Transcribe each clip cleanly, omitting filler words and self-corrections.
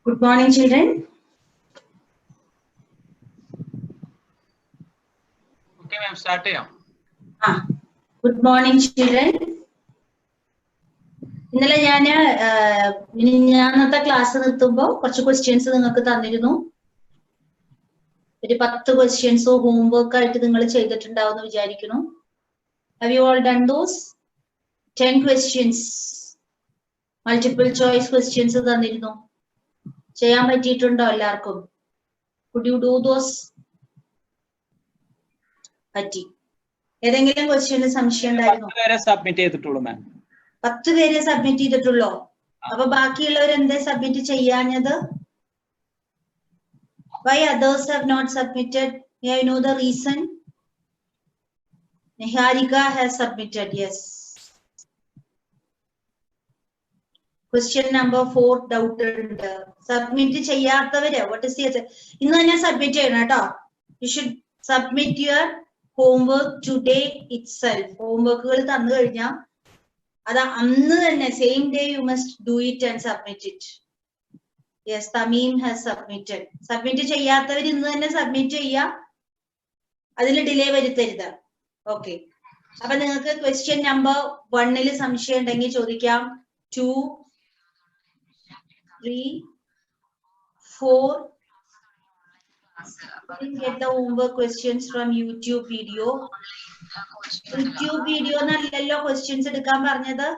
Good morning, children. Okay, ma'am, start ചെയ്യാം. Good morning, children. ഇന്നലെ ഞാനത്തെ class നിർത്തുമ്പോൾ കുറച്ച് ക്വസ്റ്റ്യൻസ് നിങ്ങൾക്ക് തന്നിരുന്നു. ഒരു 10 ക്വസ്റ്റ്യൻസ് ഹോംവർക്ക് ആയിട്ട് നിങ്ങൾ ചെയ്തിട്ടുണ്ടാവുമെന്ന് വിചാരിക്കുന്നു. Have you all done those? 10 questions. Multiple choice questions തന്നിരുന്നു. ചെയ്യാൻ പറ്റിയിട്ടുണ്ടോ എല്ലാവർക്കും? Could you do those? പറ്റി. ഏതെങ്കിലും ക്വസ്റ്റ്യന് സംശയം ഉണ്ടായിരുന്നോ? 10 പേരെ സബ്മിറ്റ് ചെയ്തിട്ടുള്ളൂ മാം. 10 പേരെ സബ്മിറ്റ് ചെയ്തിട്ടുള്ളോ? അപ്പൊ ബാക്കിയുള്ളവർ എന്താ submit ചെയ്യാഞ്ഞത്? Why others have not submitted? May I know the reason? Niharika has submitted, yes. Question number 4 doubt ഉണ്ട്. സബ്മിറ്റ് ചെയ്യാത്തവര് what is the ഇന്ന് തന്നെ സബ്മിറ്റ് ചെയ്യണം കേട്ടോ. You should submit your homework today itself. ഹോംവർക്കുകൾ തന്നു കഴിഞ്ഞാൽ അത് അന്ന് തന്നെ same day you must do it and submit it. Yes, Tamim has submitted. Submit ചെയ്യാത്തവർ ഇന്ന് തന്നെ സബ്മിറ്റ് ചെയ്യാം. അതിൽ ഡിലേ വരുത്തരുത്. ഓക്കെ. അപ്പൊ നിങ്ങൾക്ക് ക്വസ്റ്റ്യൻ നമ്പർ 1 സംശയം ഉണ്ടെങ്കിൽ ചോദിക്കാം. 2, 3, 4. You can get the homework questions from YouTube video. YouTube video നല്ലല്ലോ ക്വസ്റ്റ്യൻസ് എടുക്കാൻ പറഞ്ഞത്.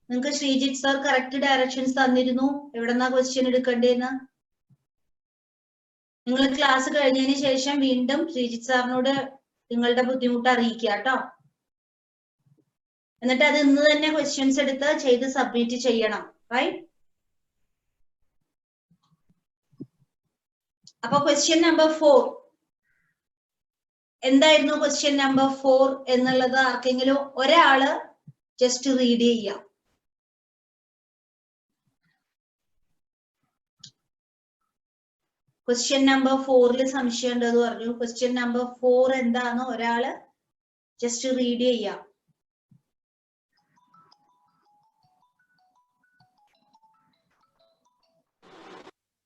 നിങ്ങൾക്ക് ശ്രീജിത്ത് സർ കറക്റ്റ് ഡയറക്ഷൻസ് തന്നിരുന്നു എവിടെന്നാ ക്വസ്റ്റ്യൻ എടുക്കേണ്ടതെന്ന്. നിങ്ങൾ ക്ലാസ് കഴിഞ്ഞതിന് ശേഷം വീണ്ടും ശ്രീജിത്ത് സാറിനോട് നിങ്ങളുടെ ബുദ്ധിമുട്ട് അറിയിക്കുക കേട്ടോ. എന്നിട്ട് അത് ഇന്ന് തന്നെ ക്വസ്റ്റ്യൻസ് എടുത്ത് ചെയ്ത് സബ്മിറ്റ് ചെയ്യണം. റൈറ്റ്? അപ്പൊ ക്വസ്റ്റ്യൻ നമ്പർ 4 എന്തായിരുന്നു? ക്വസ്റ്റ്യൻ നമ്പർ 4 എന്നുള്ളത് ആർക്കെങ്കിലും ഒരാള് ജസ്റ്റ് റീഡ് ചെയ്യാം. ക്വസ്റ്റ്യൻ നമ്പർ 4 സംശയം ഉണ്ടെന്ന് പറഞ്ഞു. ക്വസ്റ്റ്യൻ നമ്പർ 4 എന്താന്ന് ഒരാള് ജസ്റ്റ് റീഡ് ചെയ്യാം.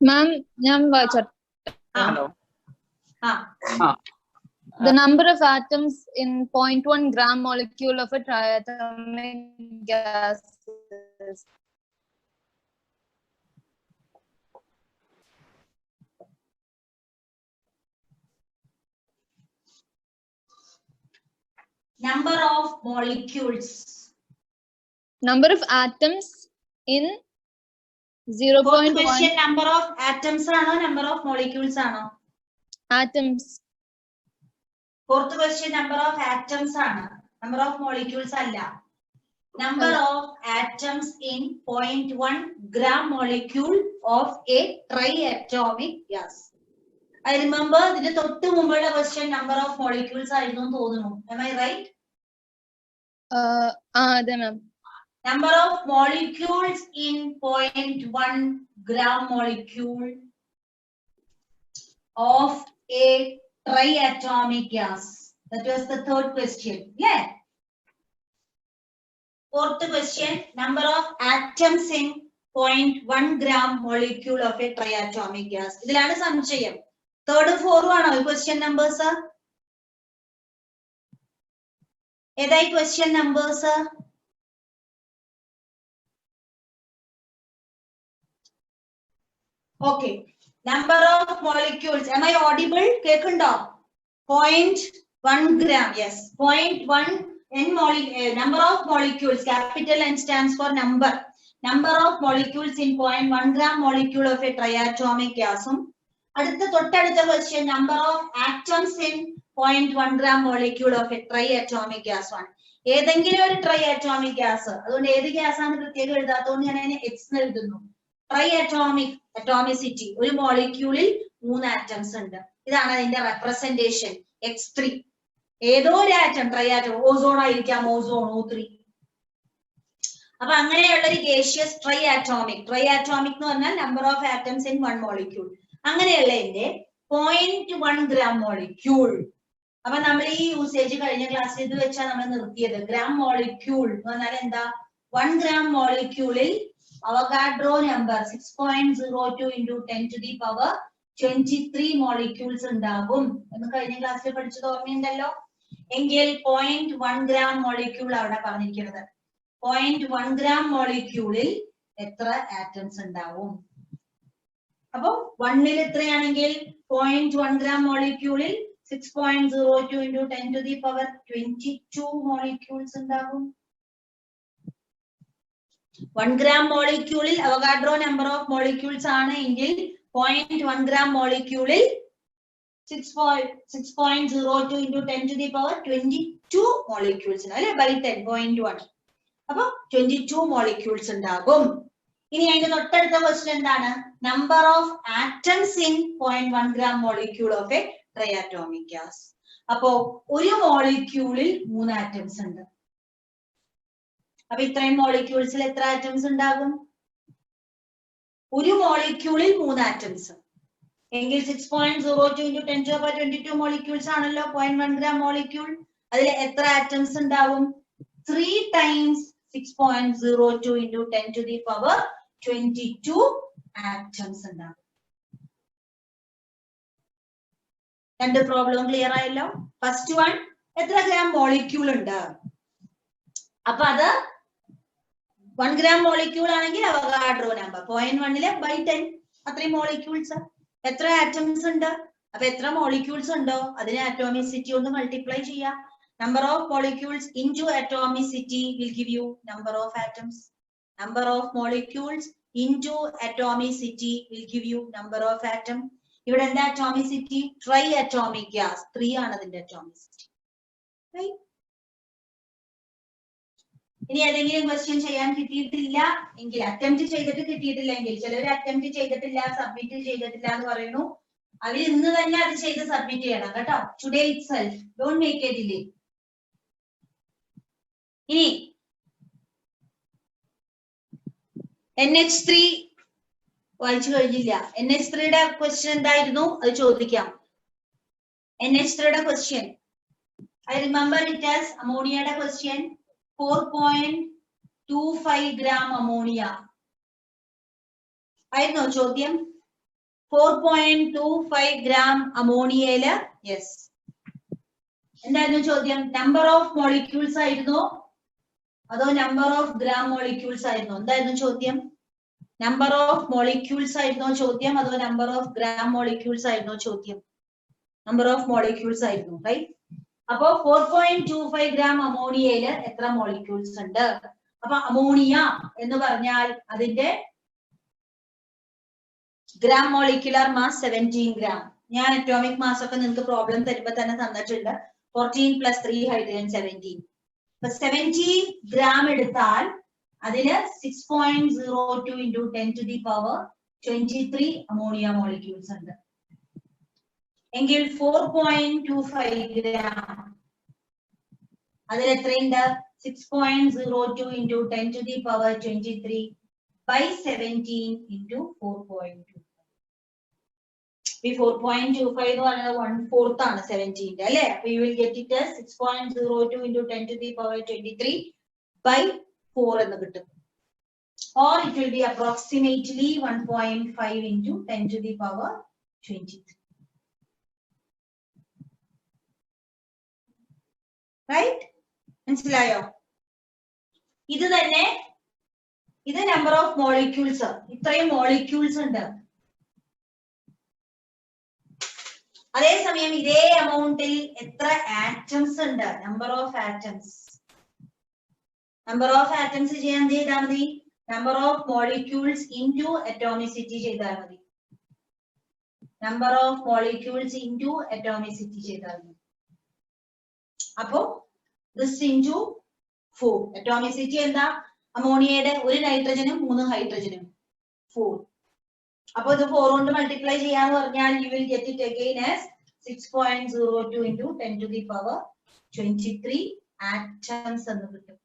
Ma'am, Hello. The number of atoms in 0.1 gram molecule of a triatomic gas is number of molecules. number of atoms in 0.1 question number of atoms ആണോ number of molecules ആണോ? atoms. Fourth question number of atoms ആണ്, number of molecules അല്ല. Number of atoms in 0.1 gram molecule of a triatomic gas. I remember ഇതിന്റെ തൊട്ട് മുമ്പുള്ള question number of molecules ആയിരുന്നു എന്ന് തോന്നുന്നു. Am I right? അതെ ma'am. Number of molecules in 0.1 gram molecule of a triatomic gas. That was the third question. Yeah. Fourth question, number of atoms in 0.1 gram molecule of a triatomic gas. ഇതിലാണ് സംശയം. Third 4 ആണോ ഈ question numbers? ഏതായി question numbers? Okay. Number of molecules. Am I audible? കേൾക്കുണ്ടോ? 0.1 gram. Yes. 0.1 number of molecules. Capital N stands for number. Number of molecules in 0.1 gram molecule of a triatomic gas. അടുത്ത തൊട്ടടുത്ത question, number of atoms in 0.1 gram molecule of a triatomic gas ആണ്. ഏതെങ്കിലും ഒരു triatomic gas. അതുകൊണ്ട് ഏത് gas ആണ് പ്രത്യേകം എഴുതാത്തതുകൊണ്ട് ഞാൻ അതിനെ X എന്ന് എഴുതുന്നു. Triatomic, atomicity. ഒരു മോളിക്യൂളിൽ 3 ആറ്റംസ് ഉണ്ട്. ഇതാണ് അതിന്റെ റെപ്രസെന്റേഷൻ. X3. ഏതോ ഒരു ആറ്റം ട്രൈആറ്റം, ഓസോൺ ആയിരിക്കാം, ഓസോൺ O3. അപ്പൊ അങ്ങനെയുള്ള ഒരു ഗേഷ്യസ് ട്രൈആറ്റോമിക് എന്ന് പറഞ്ഞാൽ number of atoms in 1 molecule. അങ്ങനെയുള്ള എന്റെ 0.1 ഗ്രാം മോളിക്യൂൾ. അപ്പൊ നമ്മൾ ഈ യൂസേജ് കഴിഞ്ഞ ക്ലാസ്സിൽ ഇത് വെച്ചാൽ നമ്മൾ നിർത്തിയത്. ഗ്രാം മോളിക്യൂൾ എന്ന് പറഞ്ഞാൽ എന്താ? 1 gram മോളിക്യൂളിൽ Avogadro number 6.02 into 10 to the power 23 molecules ഉണ്ടാകും എന്ന് കഴിഞ്ഞ ക്ലാസ്സിൽ പഠിച്ചത് ഓർമ്മയുണ്ടല്ലോ. എങ്കിൽ 0.1 gram molecule അവിടെ പറഞ്ഞിരിക്കുന്നത്. 0.1 gram moleculeൽ എത്ര atoms ഉണ്ടാവും? അപ്പൊ 1 ൽ എത്രയാണെങ്കിൽ 0.1 gram moleculeൽ 6.02 into 10 to the power 22 molecules ഉണ്ടാകും. 1 gram molecule Avogadro number of molecules ആണ് എങ്കിൽ 0.1 gram molecule 6.02 into 10 to the power 22 molecules അല്ലേ by 10.1 അപ്പൊ 22 molecules ഉണ്ടാകും. ഇനി അതിന്റെ തൊട്ടടുത്ത ക്വസ്റ്റ്യൻ എന്താണ്? number of atoms in 0.1 gram molecule of a triatomic gas. അപ്പോ ഒരു മോളിക്യൂളിൽ 3 atoms ഉണ്ട്. അപ്പൊ ഇത്രയും മോളിക്യൂൾസിൽ എത്ര ആറ്റംസ് ഉണ്ടാകും? ഒരു മോളിക്യൂളിൽ 3 ആറ്റംസ് എങ്കിൽ 6.02 into 10 to the power 22 molecules ആണല്ലോ 0.1 gram മോളിക്യൂൾ. അതിൽ എത്ര ആറ്റംസ് ഉണ്ടാവും? 3 times 6.02 into 10 to the power 22 atoms ഉണ്ടാകും. രണ്ട് പ്രോബ്ലം ക്ലിയർ ആയല്ലോ. ഫസ്റ്റ് വൺ എത്ര ഗ്രാം മോളിക്യൂൾ ഉണ്ട്? അപ്പൊ അത് 1 gram molecule ആണെങ്കിൽ അവഗാഡ്രോ നമ്പർ 0.1 ലെ by 10 അത്രയും മോളിക്യൂൾസ്. എത്ര ആറ്റംസ് ഉണ്ട്? അപ്പൊ എത്ര മോളിക്യൂൾസ് ഉണ്ടോ അതിനെ അറ്റോമിസിറ്റി കൊണ്ട് മൾട്ടിപ്ലൈ ചെയ്യാം. Number of molecules into atomicity will give you number of atoms. Number of molecules into atomicity will give you number of atom. ഇവിടെ എന്താ atomicity? Triatomic gas 3 ആണ് അതിന്റെ atomicity. Right? ഇനി ഏതെങ്കിലും ക്വസ്റ്റ്യൻ ചെയ്യാൻ കിട്ടിയിട്ടില്ല എങ്കിൽ അറ്റംപ്റ്റ് ചെയ്തിട്ട് കിട്ടിയിട്ടില്ലെങ്കിൽ ചിലർ അറ്റംപ്റ്റ് ചെയ്തിട്ടില്ല സബ്മിറ്റ് ചെയ്തിട്ടില്ല എന്ന് പറയുന്നു. അവർ ഇന്ന് തന്നെ അത് ചെയ്ത് സബ്മിറ്റ് ചെയ്യണം കേട്ടോ. Today itself, don't make a delay. ഇനി NH3 വായിച്ചു കഴിഞ്ഞില്ല. NH3യുടെ ക്വസ്റ്റ്യൻ എന്തായിരുന്നു അത് ചോദിക്കാം. NH3യുടെ question I remember it as അമോണിയയുടെ ക്വസ്റ്റ്യൻ 4.25 gram അമോണിയ ആയിരുന്നോ ചോദ്യം? 4.25 gram അമോണിയയില് യെസ് എന്തായിരുന്നു ചോദ്യം? നമ്പർ ഓഫ് മോളിക്യൂൾസ് ആയിരുന്നോ അതോ നമ്പർ ഓഫ് ഗ്രാം മോളിക്യൂൾസ് ആയിരുന്നോ? എന്തായിരുന്നു ചോദ്യം? നമ്പർ ഓഫ് മോളിക്യൂൾസ് ആയിരുന്നോ ചോദ്യം അതോ നമ്പർ ഓഫ് ഗ്രാം മോളിക്യൂൾസ് ആയിരുന്നോ ചോദ്യം? നമ്പർ ഓഫ് മോളിക്യൂൾസ് ആയിരുന്നു. റൈറ്റ്. അപ്പോ 4.25 gram അമോണിയയില് എത്ര മോളിക്യൂൾസ് ഉണ്ട്? അപ്പൊ അമോണിയ എന്ന് പറഞ്ഞാൽ അതിന്റെ ഗ്രാം മോളിക്യുലർ മാസ് 17 gram. ഞാൻ അറ്റോമിക് മാസ് ഒക്കെ നിങ്ങൾക്ക് പ്രോബ്ലം തരുമ്പോ തന്നെ തന്നിട്ടുണ്ട്. 14 + 3 ഹൈഡ്രജൻ 17. അപ്പൊ 17 gram എടുത്താൽ അതില് 6.02 into 10 to the power 23 ammonia molecules ഉണ്ട്. എങ്കിൽ 4.25 gram അതിൽ എത്രയുണ്ട്? 6.02 into 10 to the power 23 by 17 into 4.25. ഈ 4.25 എന്ന് പറയുന്നത് 1/4 ആണ് 17 അല്ലേ? അപ്പൊ you will get it as 6.02 into 10 to the power 23 by 4 എന്ന് കിട്ടും. Or it will be approximately 1.5 into 10 to the power 23. Right? മനസ്സിലായോ? ഇത് തന്നെ ഇത് നമ്പർ ഓഫ് മോളിക്യൂൾസ്. ഇത്രയും മോളിക്യൂൾസ് ഉണ്ട്. അതേസമയം ഇതേ അമൗണ്ടിൽ എത്ര ആറ്റംസ് ഉണ്ട്? Number of atoms. Number of atoms ചെയ്യാൻ ചെയ്താൽ മതി number of molecules into atomicity ചെയ്താൽ മതി. Number of molecules into atomicity ചെയ്താൽ മതി. അപ്പോ this into 4. അറ്റോമിസിറ്റി എന്താ? അമോണിയയുടെ ഒരു നൈട്രജനും 3 ഹൈഡ്രജനും 4. അപ്പൊ ഇത് 4 കൊണ്ട് മൾട്ടിപ്ലൈ ചെയ്യാന്ന് പറഞ്ഞാൽ you will get it again as 6.02 into 10 to the power 23 atoms എന്ന് കിട്ടും.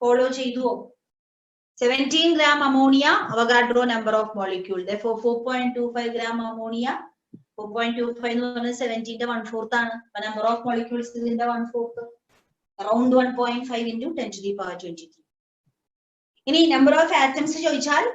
Follow ചെയ്തുവോ? 17 gram ammonia Avogadro number of molecule. Therefore 4.25 gram ammonia 4.25 എന്ന് പറഞ്ഞാൽ 17 ന്റെ 1/4 ആണ്. നമ്പർ ഓഫ് മോളിക്യൂൾസ് ഇതിന്റെ 1/4 around 1.5 into 10 to the power 23. ഇനി നമ്പർ ഓഫ് ആറ്റംസ് ചോദിച്ചാൽ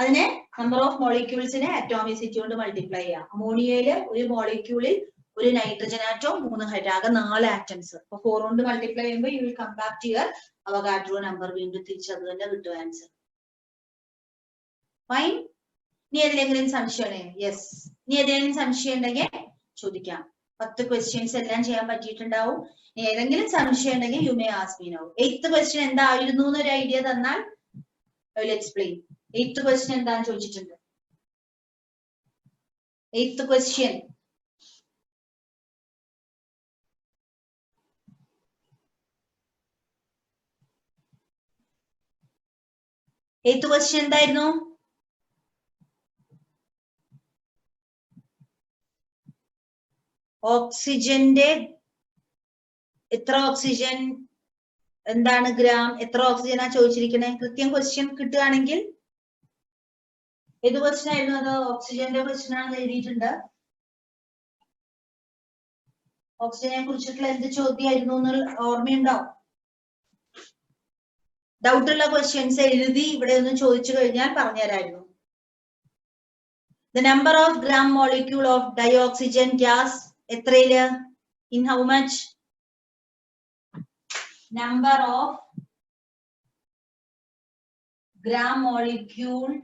അതിനെ നമ്പർ ഓഫ് മോളിക്യൂൾസിനെ അറ്റോമിസിറ്റി കൊണ്ട് മൾട്ടിപ്ലൈ ചെയ്യാം. അമോണിയയില് ഒരു മോളിക്യൂളിൽ ഒരു നൈട്രജൻ ആറ്റവും 3 ഹൈഡ്രജൻ, ആകെ 4 ആറ്റംസ്. അപ്പൊ 4 കൊണ്ട് മൾട്ടിപ്ലൈ ചെയ്യുമ്പോൾ you will come back to your Avogadro number. വീണ്ടും തിരിച്ച് അത് തന്നെ കിട്ടും ആൻസർ. ഫൈൻ. ഇനി ഏതെങ്കിലും സംശയം? യെസ്, ഇനി ഏതെങ്കിലും സംശയം ഉണ്ടെങ്കിൽ ചോദിക്കാം. 10 ക്വസ്റ്റ്യൻസ് എല്ലാം ചെയ്യാൻ പറ്റിയിട്ടുണ്ടാവും. ഇനി ഏതെങ്കിലും സംശയം ഉണ്ടെങ്കിൽ you may ask me now. 8th question എന്തായിരുന്നു എന്നൊരു ഐഡിയ തന്നാൽ I will explain. 8th question എന്താന്ന് ചോദിച്ചിട്ടുണ്ട്. 8th ക്വസ്റ്റ്യൻ എന്തായിരുന്നു? ഓക്സിജന്റെ എത്ര ഓക്സിജൻ, എന്താണ് ഗ്രാം, എത്ര ഓക്സിജനാ ചോദിച്ചിരിക്കണേ? കൃത്യം ക്വസ്റ്റ്യൻ കിട്ടുകയാണെങ്കിൽ ഏത് ക്വസ്റ്റ്യൻ ആയിരുന്നു അത്? ഓക്സിജന്റെ ക്വസ്റ്റ്യൻ ആണെന്ന് എഴുതിയിട്ടുണ്ട്. ഓക്സിജനെ കുറിച്ചിട്ടുള്ള എന്ത് ചോദ്യമായിരുന്നു എന്ന് ഓർമ്മയുണ്ടോ? ഡൗട്ട് ഉള്ള ക്വസ്റ്റ്യൻസ് എഴുതി ഇവിടെ ഒന്ന് ചോദിച്ചു കഴിഞ്ഞാൽ പറഞ്ഞുതരായിരുന്നു. The number of gram molecule of dioxygen gas എത്രയില്? In how much? Number of gram molecule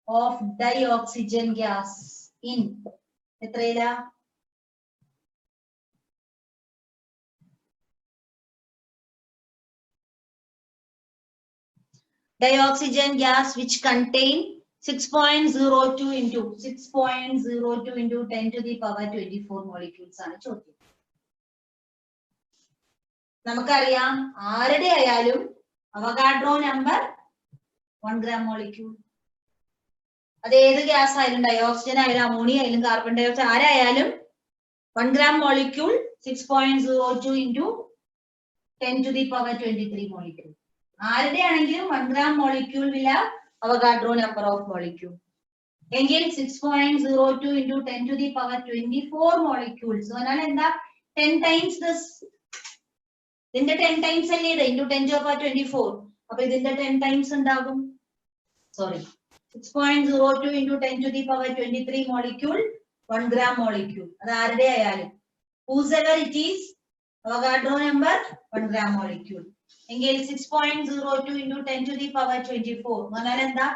of dioxygen gas in എത്രയില? Dioxygen gas which contain 6.02 into 10 to the power 24 molecules ആണ് ചോദ്യം. നമുക്കറിയാം ആരുടെ ആയാലും അവഗാഡ്രോ നമ്പർ 1 gram molecule. അത് ഏത് gas ആയാലും, dioxygen ആയാലും ammonia ആയാലും കാർബൺ ഡയോക്സൈഡ് ആരായാലും 1 gram molecule 6.02 into 10 to the power 23 molecule. ആരുടെ ആണെങ്കിലും 1 gram molecule will have Avogadro number of molecule. എങ്കിൽ 6.02 into 10 to the power 24 molecules. അതിനാൽ എന്താ 10 times this. ഇതിന്റെ 10 times അല്ലേ ഇത്, into 10 to the power 24. അപ്പൊ ഇതിന്റെ 10 times ഉണ്ടാകും. Sorry, 6.02 into 10 to the power 23 molecule 1 gram molecule. അത് ആരുടെ ആയാലും whosoever it is, Avogadro number 1 gram molecule. എങ്കിൽ 6.02 into 10 to the power 24. എന്നാൽ എന്താ,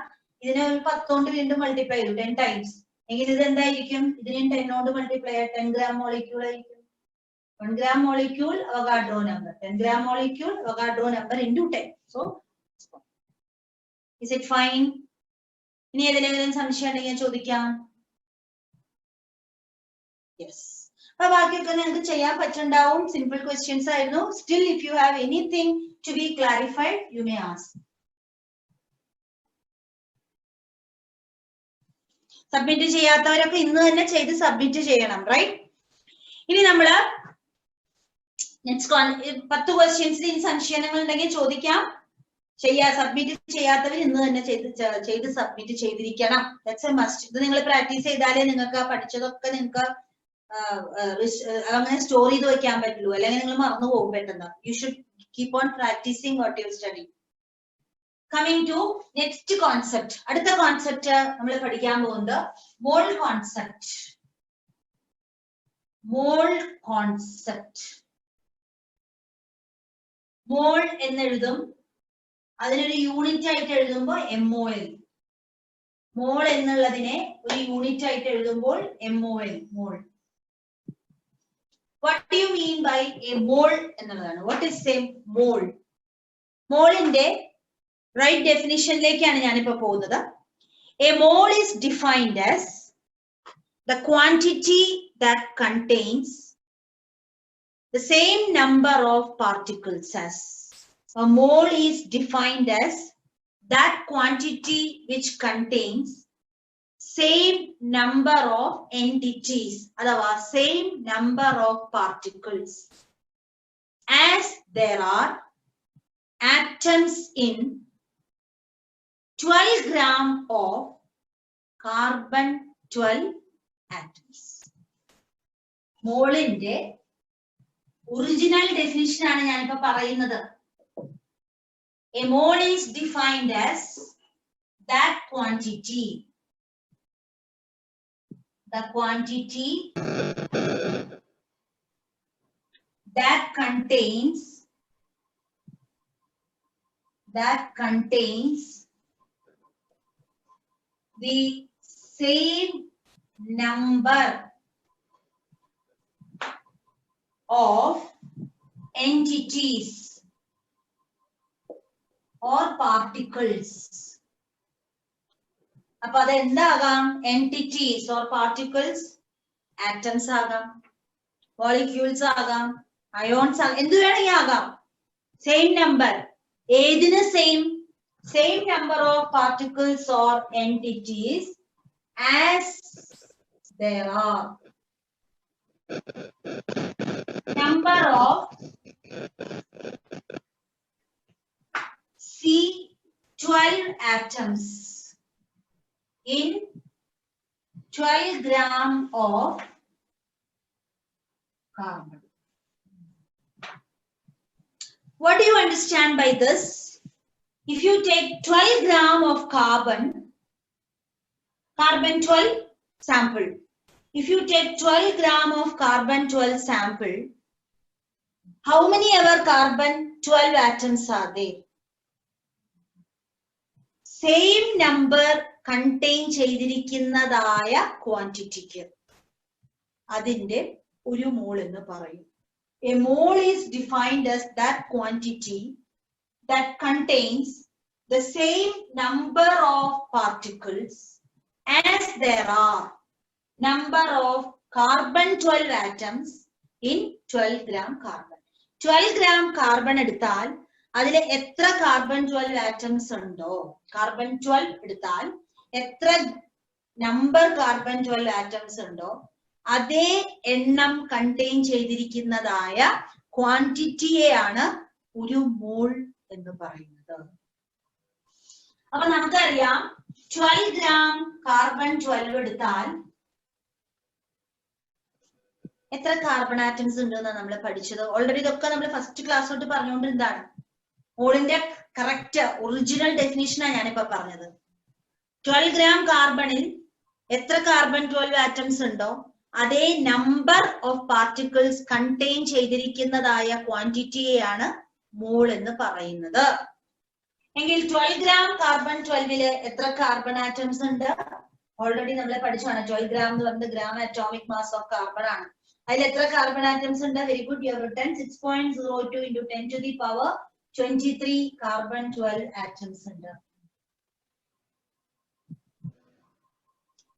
ഇതിനെ 10 കൊണ്ട് വീണ്ടും മൾട്ടിപ്ലൈ ചെയ്തു 10 ടൈംസ്. എങ്കിൽ ഇത് എന്തായിരിക്കും? ഇതിനെ 10 കൊണ്ട് മൾട്ടിപ്ലൈ 10 gram molecule ആയിരിക്കും. 1 gram molecule Avogadro number, 10 gram molecule Avogadro number into 10. So is it fine? ഇനി ഏതെങ്കിലും സംശയം ഉണ്ടെങ്കിൽ ചോദിക്കാം. യെസ്, അപ്പൊ ബാക്കിയൊക്കെ നിങ്ങൾക്ക് ചെയ്യാൻ പറ്റുണ്ടാവും. സിമ്പിൾ ക്വസ്റ്റ്യൻസ് ആയിരുന്നു. Still if you have anything to be clarified, you may ask. Submit ചെയ്യാത്തവരൊക്കെ ഇന്ന് തന്നെ ചെയ്ത് സബ്മിറ്റ് ചെയ്യണം, റൈറ്റ്? ഇനി നമ്മള് 10 ക്വസ്റ്റ്യൻസിൽ ഇനി സംശയങ്ങൾ ഉണ്ടെങ്കിൽ ചോദിക്കാം. സബ്മിറ്റ് ചെയ്യാത്തവർ ഇന്ന് തന്നെ ചെയ്ത് സബ്മിറ്റ് ചെയ്തിരിക്കണം. That's A must. ഇത് നിങ്ങൾ പ്രാക്ടീസ് ചെയ്താലേ നിങ്ങൾക്ക് പഠിച്ചതൊക്കെ നിങ്ങൾക്ക് അങ്ങനെ സ്റ്റോർ ചെയ്ത് വെക്കാൻ പറ്റുള്ളൂ. അല്ലെങ്കിൽ നിങ്ങൾ മറന്നു പോകും പെട്ടെന്ന്. You should keep on practicing what you study. Coming to next concept. അടുത്ത കോൺസെപ്റ്റ് നമ്മൾ പഠിക്കാൻ പോകുന്നത് മോൾ കോൺസെപ്റ്റ്. മോൾ കോൺസെപ്റ്റ്. മോൾ എന്നെഴുതും. അതിനൊരു യൂണിറ്റ് ആയിട്ട് എഴുതുമ്പോൾ MOL. മോൾ എന്നുള്ളതിനെ ഒരു യൂണിറ്റ് ആയിട്ട് എഴുതുമ്പോൾ MOL. Mole. What do you mean by a mole എന്നുള്ളതാണ്. What is a mole? മോളിന്റെ റൈറ്റ് ഡെഫിനിഷനിലേക്കാണ് ഞാനിപ്പോ പോകുന്നത്. A mole is defined as the quantity that contains the same number of particles as. A mole is defined as that quantity which contains same number of entities, അഥവാ same number of particles as there are atoms in 12 gram of carbon 12 atoms. മോളിന്റെ original definition ആണ് ഞാനിപ്പോ പറയുന്നത്. A mole is defined as that quantity. The quantity that contains the same number of entities or particles. Appo adu endagam? Entities or particles, atoms agam, molecules agam, ions agam, endu venayum agam. Same number. Edina same number of particles or entities as there are. Number of C12 atoms in 12 grams of carbon. What do you understand by this? If you take 12 grams of carbon 12 sample. If you take 12 grams of carbon 12 sample, how many ever carbon 12 atoms are there? Same number contain ചെയ്തിരിക്കുന്നതായ ക്വാണ്ടിറ്റിക്ക് അതിന്റെ ഒരു മോൾ എന്ന് പറയും. A mole is defined as that quantity that contains the same number of particles as there are number of carbon 12 atoms in 12 gram carbon. 12 gram carbon എടുത്താൽ അതിലെ എത്ര carbon 12 atoms ഉണ്ടോ, carbon 12 എടുത്താൽ എത്ര നമ്പർ കാർബൺ 12 ആറ്റംസ് ഉണ്ടോ അതേ എണ്ണം contain ചെയ്തിരിക്കുന്നതായ ക്വാണ്ടിറ്റിയെയാണ് ഒരു മോൾ എന്ന് പറയുന്നത്. അപ്പൊ നമുക്കറിയാം 12 gram കാർബൺ 12 എടുത്താൽ എത്ര കാർബൺ ആറ്റംസ് ഉണ്ടെന്ന് നമ്മൾ പഠിച്ചത്. ഓൾറെഡി ഇതൊക്കെ നമ്മൾ ഫസ്റ്റ് ക്ലാസ് തൊട്ട് പറഞ്ഞുകൊണ്ടിരുന്നതാണ്. മോളിന്റെ കറക്റ്റ് ഒറിജിനൽ ഡെഫിനിഷനാണ് ഞാനിപ്പോ പറഞ്ഞത്. 12 gram കാർബണിൽ എത്ര കാർബൺ 12 ആറ്റംസ് ഉണ്ടോ അതേ നമ്പർ ഓഫ് പാർട്ടിക്കിൾസ് കണ്ടെയ്ൻ ചെയ്തിരിക്കുന്നതായ ക്വാണ്ടിറ്റിയെയാണ് മോൾ എന്ന് പറയുന്നത്. എങ്കിൽ 12 gram കാർബൺ 12 എത്ര കാർബൺ ആറ്റംസ് ഉണ്ട്? ഓൾറെഡി നമ്മൾ പഠിച്ചാണ്. 12 gram എന്ന് പറയുന്നത് gram atomic mass of carbon ആണ്. അതിൽ എത്ര കാർബൺ ആറ്റംസ് ഉണ്ട്? Very good, you have written 6.02 into 10 to the power 23 carbon 12 atoms ഉണ്ട്.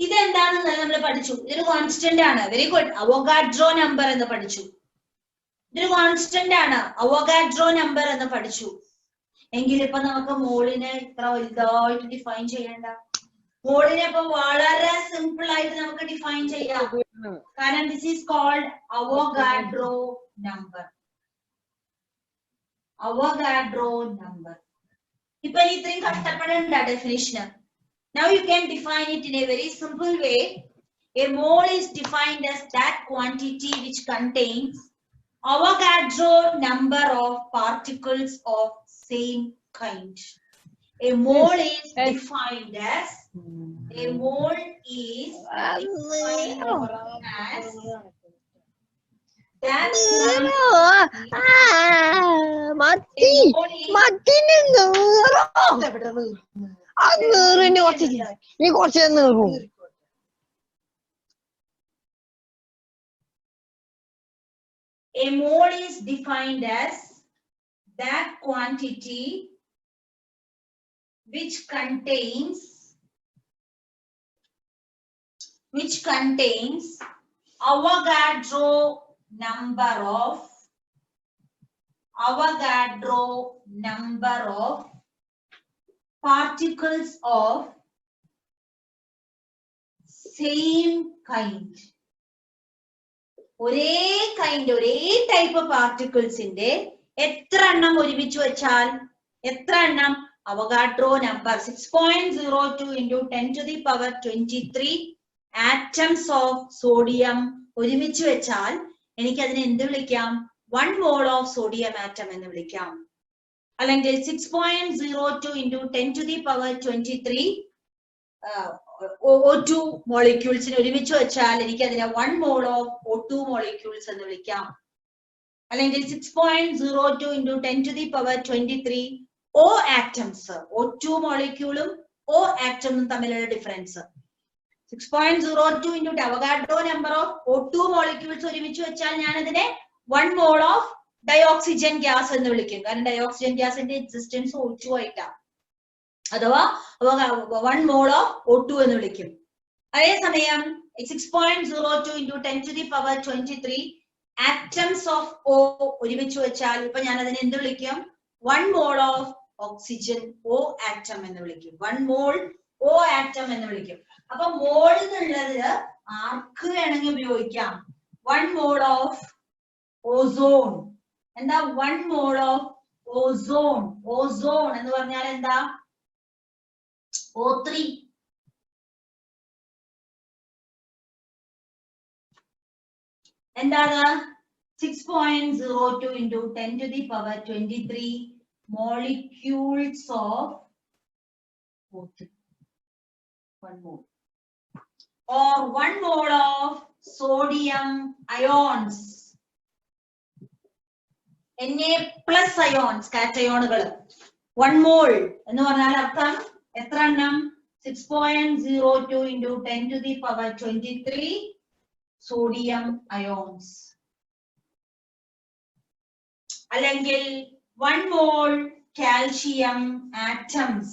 ഇതെന്താണെന്ന് നമ്മൾ പഠിച്ചു. ഇതൊരു കോൺസ്റ്റന്റ് ആണ്. വെരി ഗുഡ്, അവോഗാഡ്രോ നമ്പർ എന്ന് പഠിച്ചു. ഇതൊരു കോൺസ്റ്റന്റ് ആണ്, അവോഗാഡ്രോ നമ്പർ എന്ന് പഠിച്ചു. എങ്കിൽ ഇപ്പൊ നമുക്ക് മോളിനെ ഇത്ര വലുതായിട്ട് ഡിഫൈൻ ചെയ്യണ്ട. മോളിനെ ഇപ്പൊ വളരെ സിമ്പിൾ ആയിട്ട് നമുക്ക് ഡിഫൈൻ ചെയ്യാം. കാരണം this is called Avogadro number. Avogadro number. ഇപ്പൊ ഇത്രയും കഷ്ടപ്പെടേണ്ട ഡെഫിനിഷന്. Now you can define it in a very simple way. A mole is defined as that quantity which contains Avogadro number of particles of same kind. A mole is defined as that A mole is defined as that quantity which contains Avogadro number of particles of same kind. ഒരേ type പാർട്ടിക്കിൾസിന്റെ എത്ര എണ്ണം ഒരുമിച്ച് വെച്ചാൽ എത്ര എണ്ണം? Avogadro number 6.02 into 10 to the power 23 atoms of sodium ഒരുമിച്ച് വെച്ചാൽ എനിക്ക് അതിനെ എന്ത് വിളിക്കാം? 1 mole of sodium atom എന്ന് വിളിക്കാം. അല്ലെങ്കിൽ 6.02 into 10 to the power 23 O2 മോളിക്യൂൾസിനെ ഒരുമിച്ച് വെച്ചാൽ എനിക്ക് അതിനെ 1 mole of O2 molecules എന്ന് വിളിക്കാം. അല്ലെങ്കിൽ 6.02 into 10 to the power 23 O atoms, O2 മോളിക്യൂളും O ആറ്റവും തമ്മിലുള്ള difference. 6.02 into Avogadro number of O2 molecules ഒരുമിച്ച് വെച്ചാൽ ഞാൻ അതിനെ 1 mole of ഡയോക്സിജൻ ഗ്യാസ് എന്ന് വിളിക്കും. കാരണം ഡയോക്സിജൻ ഗ്യാസിന്റെ എക്സിസ്റ്റൻസ് O2 ആയിട്ടാണ്. അഥവാ 1 mole of O2 എന്ന് വിളിക്കും. അതേസമയം 6.02 into 10 to the power 23 atoms of O ഒരുമിച്ച് വെച്ചാൽ ഇപ്പൊ ഞാൻ അതിനെ എന്ത് വിളിക്കും? 1 mole of oxygen O atom എന്ന് വിളിക്കും. 1 mole O atom എന്ന് വിളിക്കും. അപ്പൊ മോൾ എന്നുള്ളത് ആർക്ക് വേണമെങ്കിൽ ഉപയോഗിക്കാം. 1 mole of ozone. എന്താ 1 mole of ozone? Ozone എന്ന് പറഞ്ഞാൽ എന്താ? O3. എന്താണ്? 6.02 into 10 to the power 23 molecules of O3. 1 mole. Or 1 mole of sodium ions. Na plus ions, കാറ്റയോണുകൾ. 1 mole എന്ന് പറഞ്ഞാൽ അർത്ഥം എത്ര എണ്ണം? 6.02 into 10 to the power 23 sodium ions. അല്ലെങ്കിൽ 1 mole calcium atoms.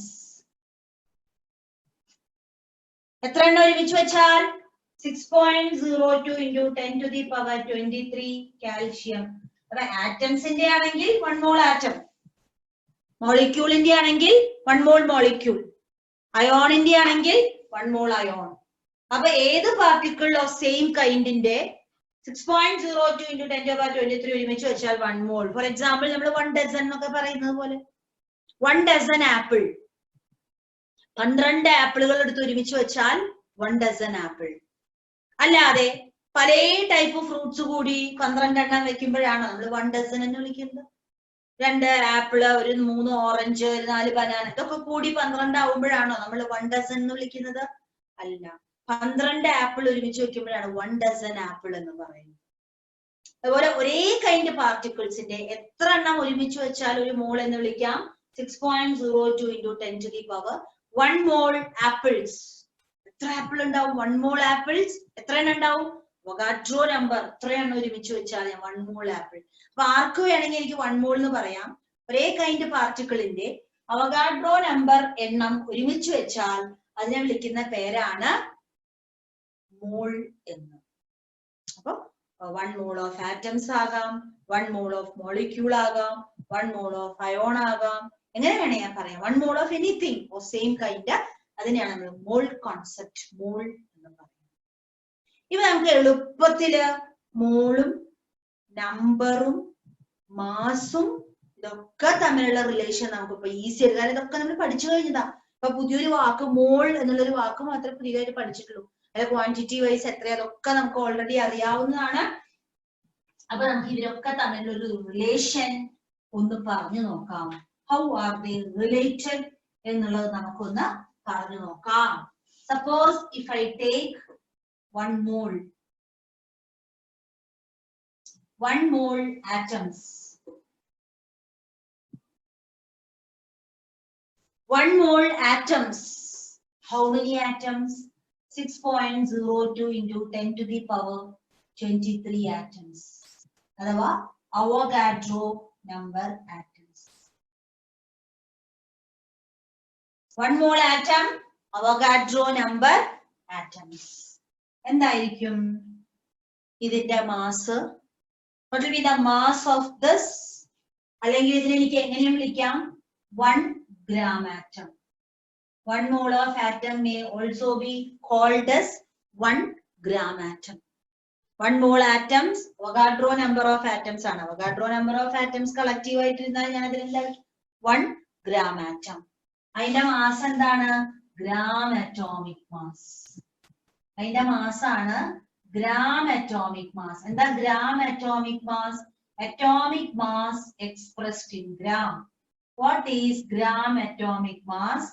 എത്ര എണ്ണം ഒരുമിച്ച് വെച്ചാൽ? 6.02 into 10 to the power 23 calcium. അപ്പൊ ആറ്റംസിന്റെ ആണെങ്കിൽ 1 mole ആറ്റം, മോളിക്യൂളിന്റെ ആണെങ്കിൽ 1 mole മോളിക്യൂൾ, അയോണിന്റെ ആണെങ്കിൽ 1 mole അയോൺ. അപ്പൊ ഏത് particle of same കൈൻഡിന്റെ 6.02 into 10 to the power 23 ഒരുമിച്ച് വെച്ചാൽ 1 mole. ഫോർ എക്സാമ്പിൾ നമ്മൾ 1 dozen എന്നൊക്കെ പറയുന്നത് പോലെ 1 dozen ആപ്പിൾ, 12 ആപ്പിളുകൾ എടുത്ത് ഒരുമിച്ച് വെച്ചാൽ 1 dozen ആപ്പിൾ. അല്ലാതെ പല ടൈപ്പ് ഫ്രൂട്ട്സ് കൂടി 12 എണ്ണം വെക്കുമ്പോഴാണ് നമ്മൾ 1 dozen എന്ന് വിളിക്കുന്നത്. 2 ആപ്പിള്, 3 ഓറഞ്ച്, 4 ബനാന, ഇതൊക്കെ കൂടി 12 ആവുമ്പോഴാണോ നമ്മൾ 1 dozen എന്ന് വിളിക്കുന്നത്? അല്ല, 12 ആപ്പിൾ ഒരുമിച്ച് വെക്കുമ്പോഴാണ് 1 dozen ആപ്പിൾ എന്ന് പറയുന്നത്. അതുപോലെ ഒരേ കൈൻഡ് പാർട്ടിക്കിൾസിന്റെ എത്ര എണ്ണം ഒരുമിച്ച് വെച്ചാൽ ഒരു മോൾ എന്ന് വിളിക്കാം? 6.02 into 10 to the power 1 mole apples. എത്ര ആപ്പിൾ ഉണ്ടാവും? 1 mole apples. എത്ര എണ്ണം ഉണ്ടാവും? അവഗാഡ്രോ നമ്പർ എത്ര എണ്ണം ഒരുമിച്ച് വെച്ചാൽ 1 mole ആപ്പിൾ. അപ്പൊ ആർക്ക് വേണമെങ്കിൽ എനിക്ക് 1 mole എന്ന് പറയാം. ഒരേ കൈൻഡ് പാർട്ടിക്കിളിന്റെ അവഗാഡ്രോ നമ്പർ എണ്ണം ഒരുമിച്ച് വെച്ചാൽ അതിനെ വിളിക്കുന്ന പേരാണ് മോൾ എന്ന്. അപ്പൊ 1 mole of atoms ആകാം, 1 mole of molecule ആകാം, 1 mole of ion ആകാം, എങ്ങനെ വേണേ ഞാൻ പറയാം. 1 mole of anything of same kind, അതിനെയാണ് നമ്മൾ മോൾ കോൺസെപ്റ്റ്, മോൾ എന്ന് പറയുന്നത്. ഇവ നമുക്ക് എളുപ്പത്തില് മോളും നമ്പറും മാസും ഇതൊക്കെ തമ്മിലുള്ള റിലേഷൻ നമുക്കിപ്പോ ഈസി ആയിട്ട്, കാരണം ഇതൊക്കെ നമ്മൾ പഠിച്ചു കഴിഞ്ഞതാ. ഇപ്പൊ പുതിയൊരു വാക്ക് മോൾ എന്നുള്ളൊരു വാക്ക് മാത്രമേ പുതിയതായിട്ട് പഠിച്ചിട്ടുള്ളൂ. അല്ലെ ക്വാണ്ടിറ്റി വൈസ് എത്ര, അതൊക്കെ നമുക്ക് ഓൾറെഡി അറിയാവുന്നതാണ്. അപ്പൊ നമുക്ക് ഇവരൊക്കെ തമ്മിലുള്ള ഒരു റിലേഷൻ ഒന്ന് പറഞ്ഞു നോക്കാം. ഹൗ ആർ ദേ റിലേറ്റഡ് എന്നുള്ളത് നമുക്കൊന്ന് പറഞ്ഞു നോക്കാം. Suppose if I take 1 mole atoms. 1 mole atoms. How many atoms? 6.02 into 10 to the power 23 atoms. അഥവാ Avogadro number atoms. 1 mole atom, Avogadro number atoms. എന്തായിരിക്കും ഇതിന്റെ mass? What will be the mass of this? അല്ലെങ്കിൽ ഇതിനെ എനിക്ക് എങ്ങനെ വിളിക്കാം? 1 gram atom. 1 mole of atom may also be called as 1 gram atom. 1 mole atoms, Avogadro number of atoms ആണ്. Avogadro number of atoms collective ആയിട്ടിരുന്നാൽ ഞാൻ അതിനെന്താ 1 gram atom. അതിന്റെ mass എന്താണ്? gram atomic mass. അതിന്റെ മാസ് ആണ് gram atomic mass. എന്താ gram atomic mass? Atomic mass expressed in gram. What is gram atomic mass?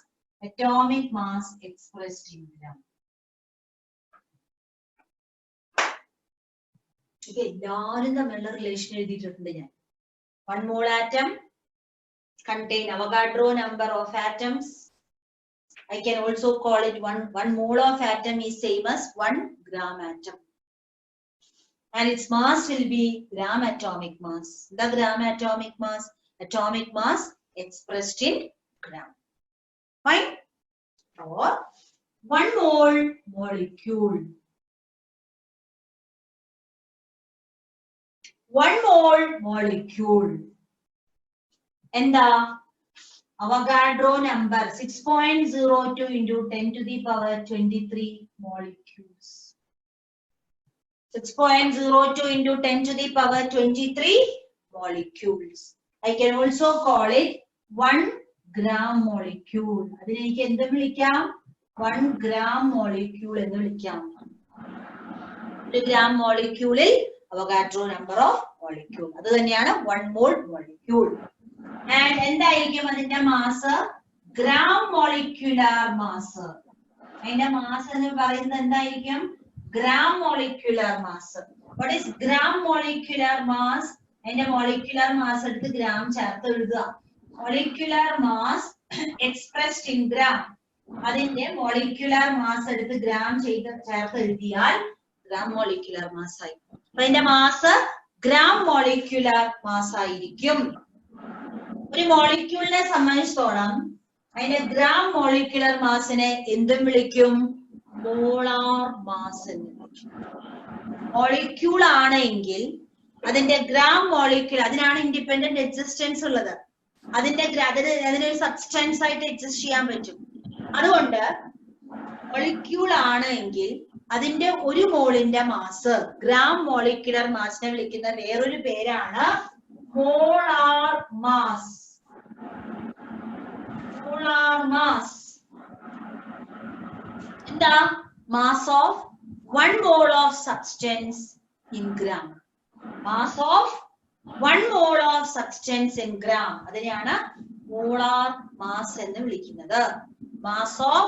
Atomic mass expressed in gram. Okay, എല്ലാവരും തമ്മിലുള്ള relation എഴുതിയിട്ടുണ്ട് ഞാൻ. 1 mole atom contain Avogadro number of atoms. I can also call it one mole of atom is same as 1 gram atom. And its mass will be gram atomic mass. The gram atomic mass, atomic mass expressed in gram. Fine? Or 1 mole molecule. 1 mole molecule. And the Avogadro number 6.02 into 10 to the power 23 molecules. 6.02 into 10 to the power 23 molecules. I can also call it 1 gram molecule. അതിനെ എനിക്ക് എന്ത് വിളിക്കാം? 1 gram molecule എന്ന് വിളിക്കാം. ഒരു gram molecule Avogadro number of molecule. അത് തന്നെയാണ് 1 mole molecule. And എന്തായിരിക്കും അതിന്റെ മാസ്? gram molecular mass. അതിന്റെ മാസ് എന്ന് പറയുന്നത് എന്തായിരിക്കും? gram molecular mass. What is gram molecular mass? അതിന്റെ molecular mass എടുത്ത് gram ചേർത്ത് എഴുതുക. Molecular mass expressed in gram. അതിന്റെ molecular mass എടുത്ത് gram ചേർത്ത് എഴുതിയാൽ gram molecular mass ആയി. അപ്പൊ അതിന്റെ മാസ് gram molecular mass ആയിരിക്കും. ഒരു മോളിക്യൂളിനെ സംബന്ധിച്ചിടത്തോളം അതിന്റെ gram molecular massനെ എന്തും വിളിക്കും? മോളാർ മാസ് എന്ന് വിളിക്കും. മോളിക്യൂൾ ആണെങ്കിൽ അതിന്റെ gram molecule, അതിനാണ് ഇൻഡിപെൻഡന്റ് എക്സിസ്റ്റൻസ് ഉള്ളത്. അതിനൊരു സബ്സ്റ്റൻസ് ആയിട്ട് എക്സിസ്റ്റ് ചെയ്യാൻ പറ്റും. അതുകൊണ്ട് മോളിക്യൂൾ ആണെങ്കിൽ അതിന്റെ ഒരു മോളിന്റെ മാസ് gram molecular മാസിനെ വിളിക്കുന്ന വേറൊരു പേരാണ് മോളാർ മാസ്. മോളാർ മാസ് എന്താ? Mass of 1 mole of substance in gram. Mass of 1 mole of substance in gram. അതിനെയാണ് മോളാർ മാസ് എന്ന് വിളിക്കുന്നത്. Mass of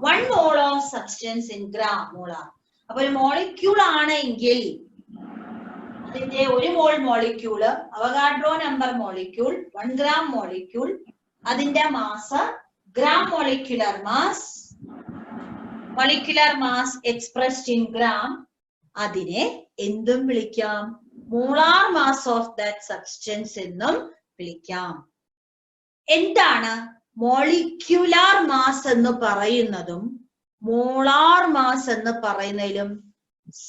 1 mole of substance in gram. Molar. അപ്പൊ ഒരു molecule ആണെങ്കിൽ അതിന്റെ ഒരു mole molecule Avogadro number molecule 1 gram molecule, അതിന്റെ mass gram molecular mass, molecular mass expressed in gram. അതിനെ എന്തും വിളിക്കാം? Molar mass of that substance എന്നും വിളിക്കാം. എന്താണ് മോളിക്യുലാർ മാസ് എന്ന് പറയുന്നതും മോളാർ മാസ് എന്ന് പറയുന്നതിലും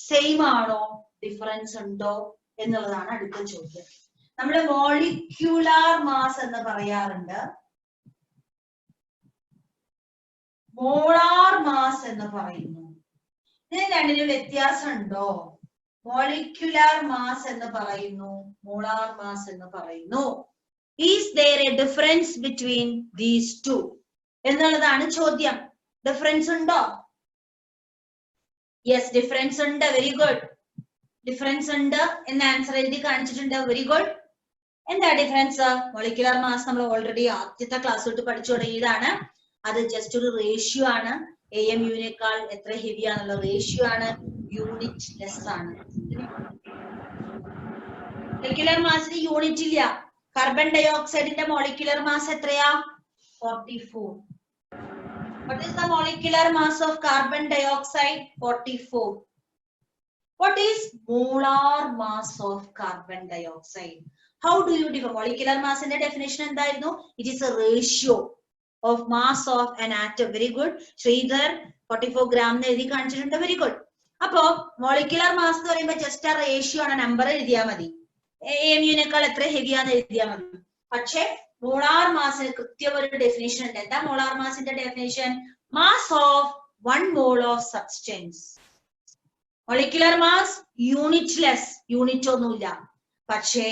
സെയിം ആണോ, ഡിഫറൻസ് ഉണ്ടോ എന്നുള്ളതാണ് അടുത്ത ചോദ്യം. നമ്മൾ മോളിക്യുലാർ മാസ് എന്ന് പറയാറുണ്ട്, മോളാർ മാസ് എന്ന് പറയുന്നു. ഇതിന് രണ്ടിനും വ്യത്യാസം ഉണ്ടോ? മോളിക്യുലാർ മാസ് എന്ന് പറയുന്നു, മോളാർ മാസ് എന്ന് പറയുന്നു. Is there a difference between these two എന്നുള്ളതാണ് ചോദ്യം. ഡിഫറൻസ് ഉണ്ടോ? യെസ്, ഡിഫറൻസ് ഉണ്ട്. Very good. ഡിഫറൻസ് ഉണ്ട് എന്ന് ആൻസർ എഴുതി കാണിച്ചിട്ടുണ്ട്. Very good. എന്താ ഡിഫറൻസ്? മോളിക്യുലാർ മാസ് നമ്മൾ ഓൾറെഡി ആദ്യത്തെ ക്ലാസ് തൊട്ട് പഠിച്ചു തുടങ്ങിയതാണ്. അത് ജസ്റ്റ് ഒരു റേഷ്യോ ആണ്. AMUനേക്കാൾ എത്ര ഹെവി ആണെന്നുള്ള റേഷ്യോ ആണ്. യൂണിറ്റ് ലെസ് ആണ്. മോളിക്യുലർ മാസിന് യൂണിറ്റ് ഇല്ല. കാർബൺ ഡയോക്സൈഡിന്റെ മോളിക്യുലർ മാസ് എത്രയാ? 44. What is the molecular mass of carbon dioxide? 44. What is molar mass of carbon dioxide? How do you define molecular mass? In the definition എന്തായിരുന്നു? It is a ratio of mass of an atom. Very good. Sridhar 44 gram എന്ന് എഴുതി കാണിച്ചിട്ടുണ്ട്. Very good. അപ്പോ molecular mass എന്ന് പറയുമ്പോൾ just ആ ratio ആണ്, number എഴുതിയാൽ മതി. AMUനേക്കാൾ എത്ര ഹെവിയാന്ന് എഴുതിയാൽ മതി. പക്ഷെ മോളാർ മാസിന് കൃത്യം ഒരു ഡെഫിനേഷൻ ഉണ്ട്. എന്താ മോളാർ മാസിന്റെ definition? Mass of 1 mole of substance. Molecular mass unitless, unit ഒന്നുമില്ല. പക്ഷേ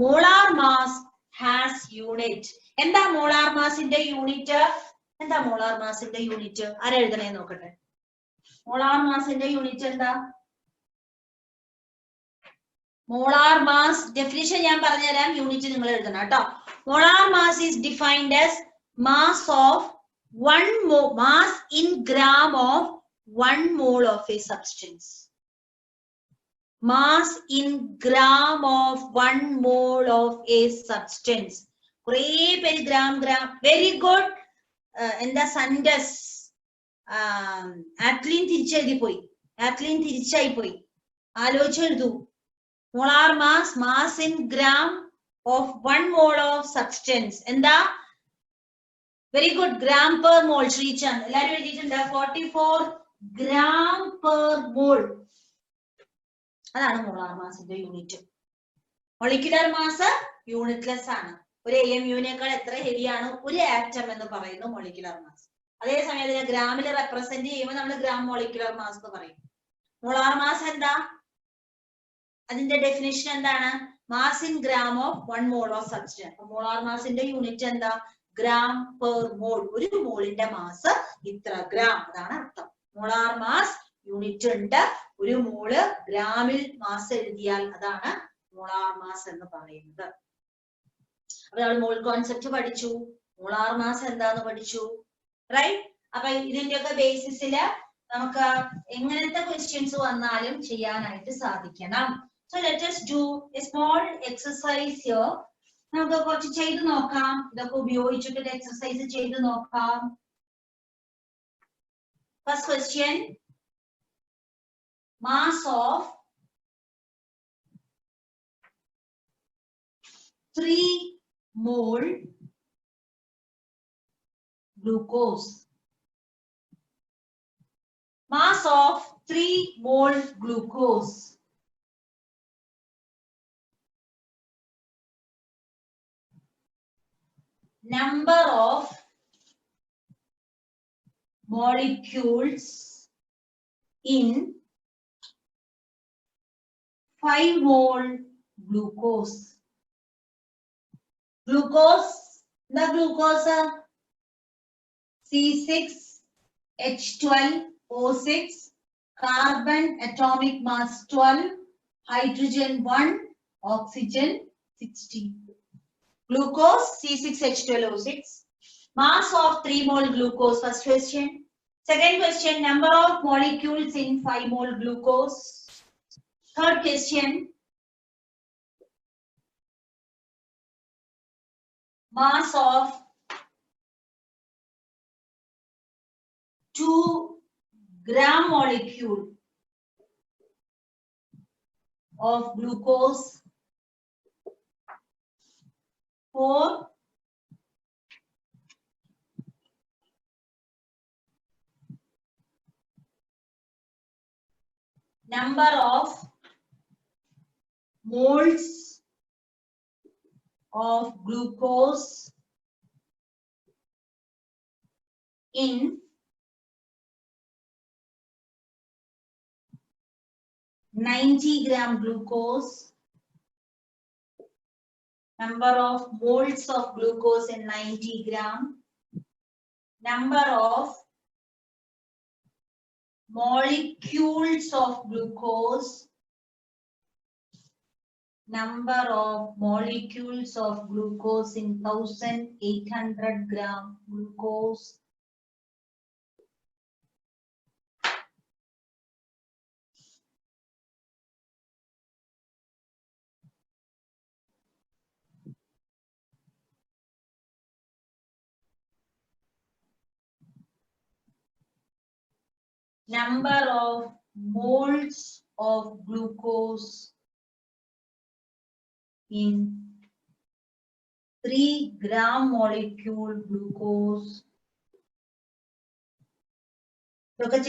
മോളാർ മാസ് ഹാസ് യൂണിറ്റ്. എന്താ മോളാർ മാസിന്റെ യൂണിറ്റ്? എന്താ മോളാർ മാസിന്റെ യൂണിറ്റ്? ആരാ എഴുതണേ നോക്കട്ടെ. മോളാർ മാസിന്റെ യൂണിറ്റ് എന്താ? മോളാർ മാസ് ഡെഫിനിഷൻ ഞാൻ പറഞ്ഞുതരാം, യൂണിറ്റ് നിങ്ങൾ എഴുതണം കേട്ടോ. Molar mass is defined as mass of mass in gram of 1 mole of a substance. Mass in gram of 1 mole of a substance. Gram. Very good. In the Sandus, Atlin Tichadi Poi. Atlin Tichai Poi. Alochadu. Molar mass in gram of 1 mole of substance. And the very good, gram per mole. Srichan. 44 gram per mole. That's molar mass in the unit. Molecular mass unitless. One AM unit heavy one atom in the molecular mass. That is a gram represent even on the gram molecular mass. Molar mass and the definition and mass in gram of 1 mole of substance. Molar mass in the unit and the gram per mole. One mole in the mass itra gram. Molar mass unit and one mole gram mass ideal. Molar mass and the parade. Mole concept padichu, molar mass and the padichu, right? Upon the basis, questions on so let us do a small exercise here. Now the exercise first question, mass of 3 mole glucose. Mass of 3 mole glucose. Number of molecules in 5 mole glucose. Glucose, the glucose C6H12O6, carbon atomic mass 12, hydrogen 1, oxygen 60. Glucose C6H12O6, mass of 3 mole glucose. First question. Second question, number of molecules in 5 mole glucose. Third question, mass of 2 gram molecule of glucose. 4, number of moles of glucose in 90 gram glucose. Number of moles of glucose in 90 gram. Number of molecules of glucose. Number of molecules of glucose in 1800 gram glucose. Number of moles of glucose in 3 gram molecule glucose. First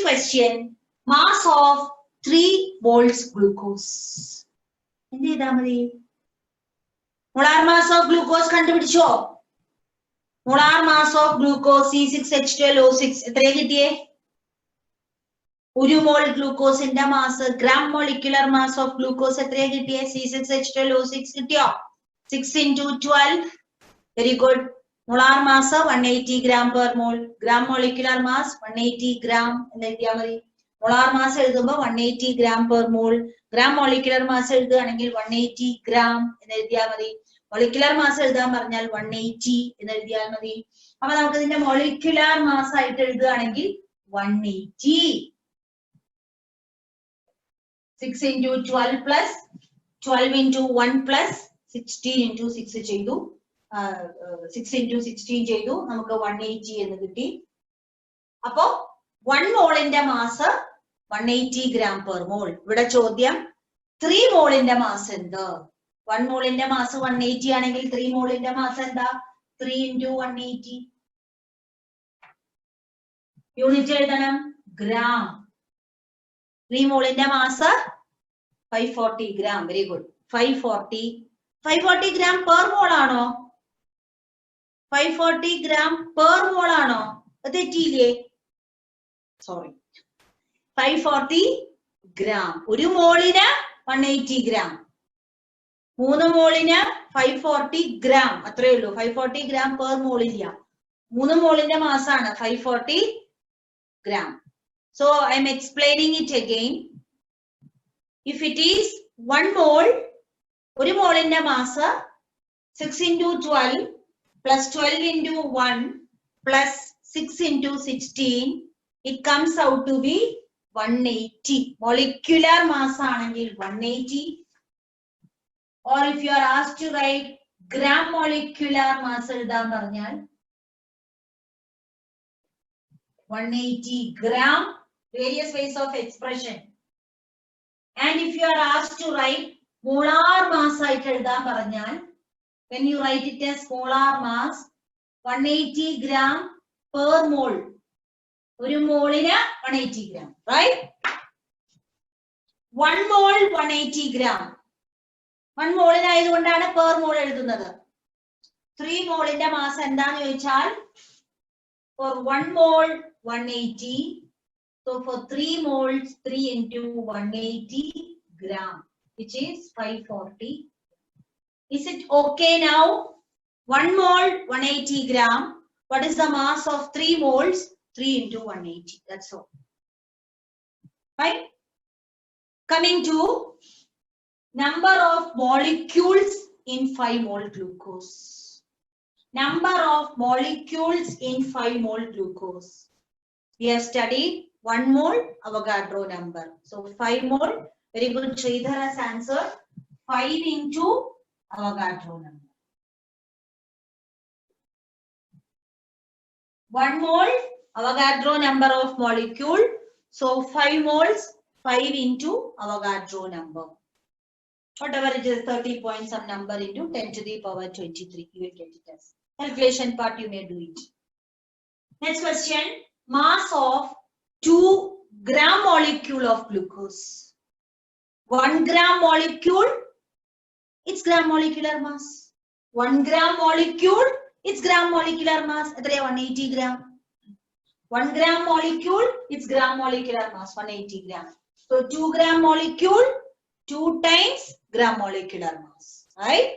question, mass of 3 moles glucose. Molar mass of glucose kandupidicho. Molar mass of glucose C6H12O6. 1 mole glucose in the mass, gram molecular mass of glucose C6H12O6 6 into 12. Very good. Molar mass 180 gram per mole. Gram molecular mass 180 gram. Molar mass എഴുതുമ്പോൾ 180 gram per mole. Gram molecular mass എഴുതുകയാണെങ്കിൽ 180 gram എന്ന് എഴുതിയാൽ മതി. Molecular mass എഴുതാൻ പറഞ്ഞാൽ 180 എന്ന് എഴുതിയാൽ മതി. അപ്പോൾ നമുക്ക് ഇതിന്റെ molecular mass ആയിട്ട് എഴുതുകയാണെങ്കിൽ 180. 6 into 12 plus 12 into 1 plus 16 into 6 ചെയ്തു. 6 into 16 ചെയ്തു. നമുക്ക് 180 എന്ന് കിട്ടി. അപ്പോ 1 മോളിന്റെ മാസ് 180 gram per mole. ഇവിടെ ചോദ്യം 3 മോളിന്റെ മാസ് എന്ത്? 1 മോളിന്റെ മാസ് 180 ആണെങ്കിൽ 3 മോളിന്റെ മാസ് എന്താ? 3 into 180. യൂണിറ്റ് എഴുതണം ഗ്രാം. 3 മോളിന്റെ mass 540 gram. Very good. 540 gram per mole ആണോ? 540 gram per mole ആണോ? തെറ്റിയില്ലേ? Sorry, 540 gram. ഒരു മോളിന് 180 gram. 3 മോളിന് 540 gram. അത്രയേ ഉള്ളൂ. 540 gram per mole ഇല്ല. 3 മോളിന്റെ മാസാണ് 540 gram. So I am explaining it again. If it is 1 mole, ഒരു മോളിന്റെ mass 6 into 12 plus 12 into 1 plus 6 into 16, it comes out to be 180. Molecular mass ആണെങ്കിൽ 180. Or if you are asked to write gram molecular mass എഴുതാൻ പറഞ്ഞാൽ 180 gram. Various ways of expression. And if you are asked to write molar mass ആയിട്ട് എഴുതാൻ പറഞ്ഞാൽ, when you write it as molar mass, 180 gram per mole. ഒരു മോളിന് 180 gram, right? 1 mole 180 gram. 1 മോളിനായതുകൊണ്ടാണ് per mole എഴുതുന്നത്. 3 മോളിന്റെ mass എന്താന്ന് ചോദിച്ചാൽ, for 1 mole 180. So for 3 moles, 3 into 180 gram, which is 540. Is it okay now? 1 mole 180 gram. What is the mass of 3 moles? 3 into 180. That's all. Right? Coming to number of molecules in 5 mole glucose. Number of molecules in 5 mole glucose. We have studied 1 mole Avogadro number. So 5 mole. Very good. Sridhar has answered 5 into Avogadro number. 1 mole Avogadro number of molecule. So 5 moles, 5 into Avogadro number. Whatever it is, 30 point some number into 10 to the power 23. You will get it as calculation part. You may do it. Next question. Mass of 2 gram molecule of glucose. 1 gram molecule, its gram molecular mass. 1 gram molecule, its gram molecular mass. 180 gram. 1 gram molecule, its gram molecular mass 180 gram. So 2 gram molecule, 2 times gram molecular mass. Right?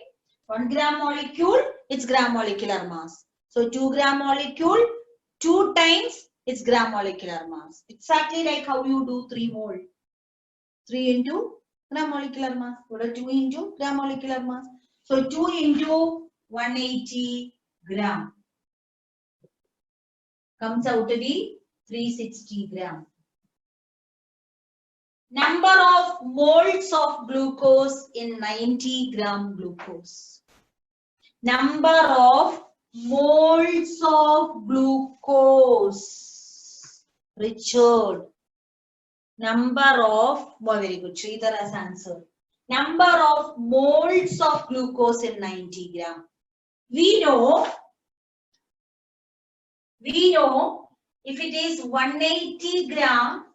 1 gram molecule, its gram molecular mass. So 2 gram molecule, 2 times its gram molecular mass. Exactly like how you do 3 mole. 3 into gram molecular mass. Or 2 into gram molecular mass. So 2 into 180 gram comes out to be 360 gram. Number of moles of glucose in 90 gram glucose. Number of moles of glucose. Richard. Number of, very good, Sridhar has answered. Number of moles of glucose in 90 gram. We know if it is 180 gram,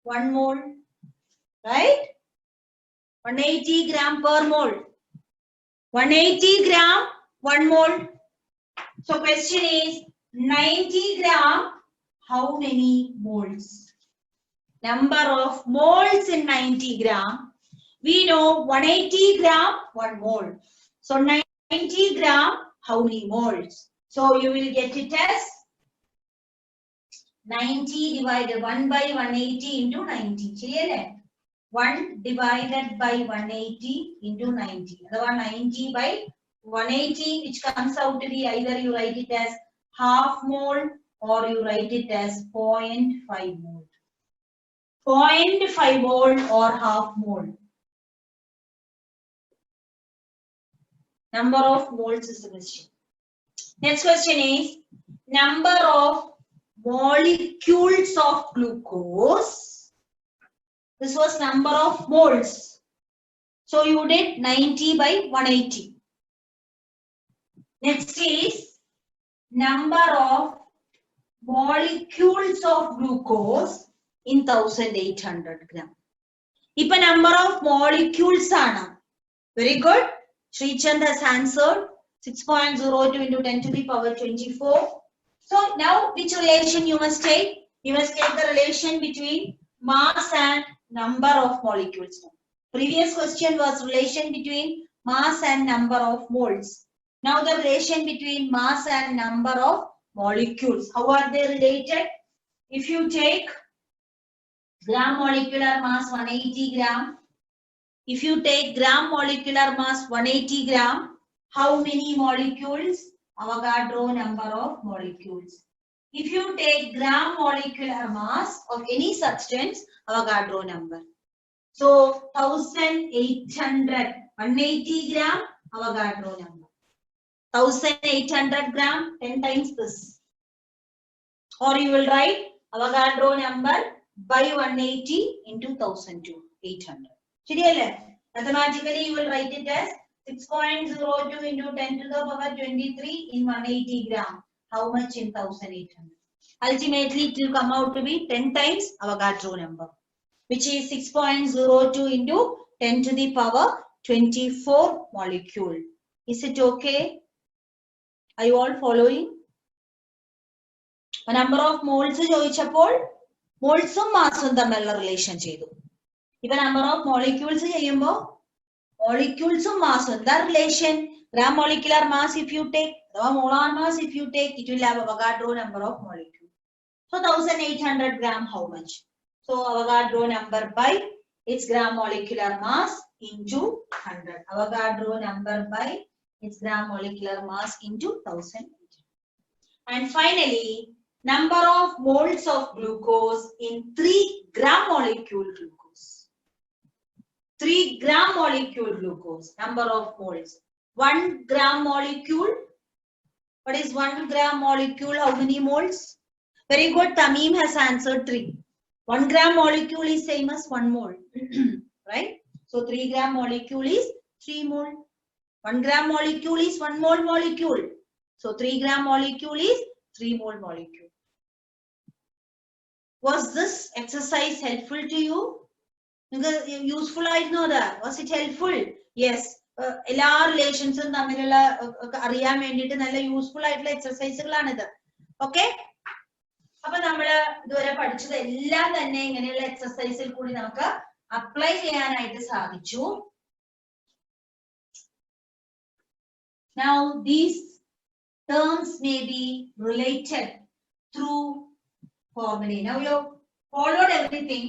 1 mole, right? 180 gram per mole. 180 gram, 1 mole. So question is 90 gram, how many moles? Number of moles in 90 gram. We know 180 gram, 1 mole. So 90 gram, how many moles? So you will get it as 90 divided 1 by 180 into 90. ശരിയല്ലേ? 1 divided by 180 into 90. അഥവാ 90 by 180, which comes out to be either you write it as half mole or you write it as 0.5 mole. 0.5 mole or half mole. Number of moles is the question. Next question is number of molecules of glucose. This was number of moles. So you did 90 by 180. Next is number of molecules of glucose in 1800 gram. Ipa number of molecules ana. Very good. Srichand has answered 6.02 into 10 to the power 24. So now which relation you must take? You must take the relation between mass and number of molecules. Previous question was relation between mass and number of moles. Now the relation between mass and number of molecules. How are they related? If you take gram molecular mass 180 gram, if you take gram molecular mass 180 gram, how many molecules? Avogadro number of molecules. If you take gram molecular mass of any substance, Avogadro number. So 1800, 180 gram, Avogadro number. 1800 gram, 10 times this. Or you will write Avogadro number by 180 into 1800. Mathematically, you will write it as 6.02 into 10 to the power 23 in 180 gram. How much in 1800? Ultimately, it will come out to be 10 times Avogadro number, which is 6.02 into 10 to the power 24 molecule. Is it okay? Are you all following? A number of moles ചോദിച്ചപ്പോൾ മോൾസും മാസും തമ്മിലുള്ള relation ചെയ്തു. ഇപ്പൊ number of molecules ചെയ്യുമ്പോൾ molecules mass, the relation gram molecular mass if you take, the molar mass if you take, it will have Avogadro number of molecules. So 1800 gram, how much? So Avogadro number by its gram molecular mass into 100. Avogadro number by its gram molecular mass into 1800. And finally, number of moles of glucose in 3 gram molecule glucose. 3 gram molecule glucose, number of moles. 1 gram molecule. What is 1 gram molecule? How many moles? Very good. Tamim has answered 3. 1 gram molecule is same as 1 mole. Right? So 3 gram molecule is 3 mole. 1 gram molecule is 1 mole molecule. So 3 gram molecule is 3 mole molecule. Was this exercise helpful to you? Useful, I know that. Was it helpful? Yes. എല്ലാ റിലേഷൻസും തമ്മിലുള്ള അറിയാൻ വേണ്ടിയിട്ട് നല്ല useful ആയിട്ടുള്ള എക്സസൈസുകളാണിത്. Okay, അപ്പൊ നമ്മള് ഇതുവരെ പഠിച്ചത് എല്ലാം തന്നെ ഇങ്ങനെയുള്ള എക്സസൈസിൽ കൂടി നമുക്ക് അപ്ലൈ ചെയ്യാനായിട്ട് സാധിച്ചു. Now these terms may be related through formulae. Now you have followed everything.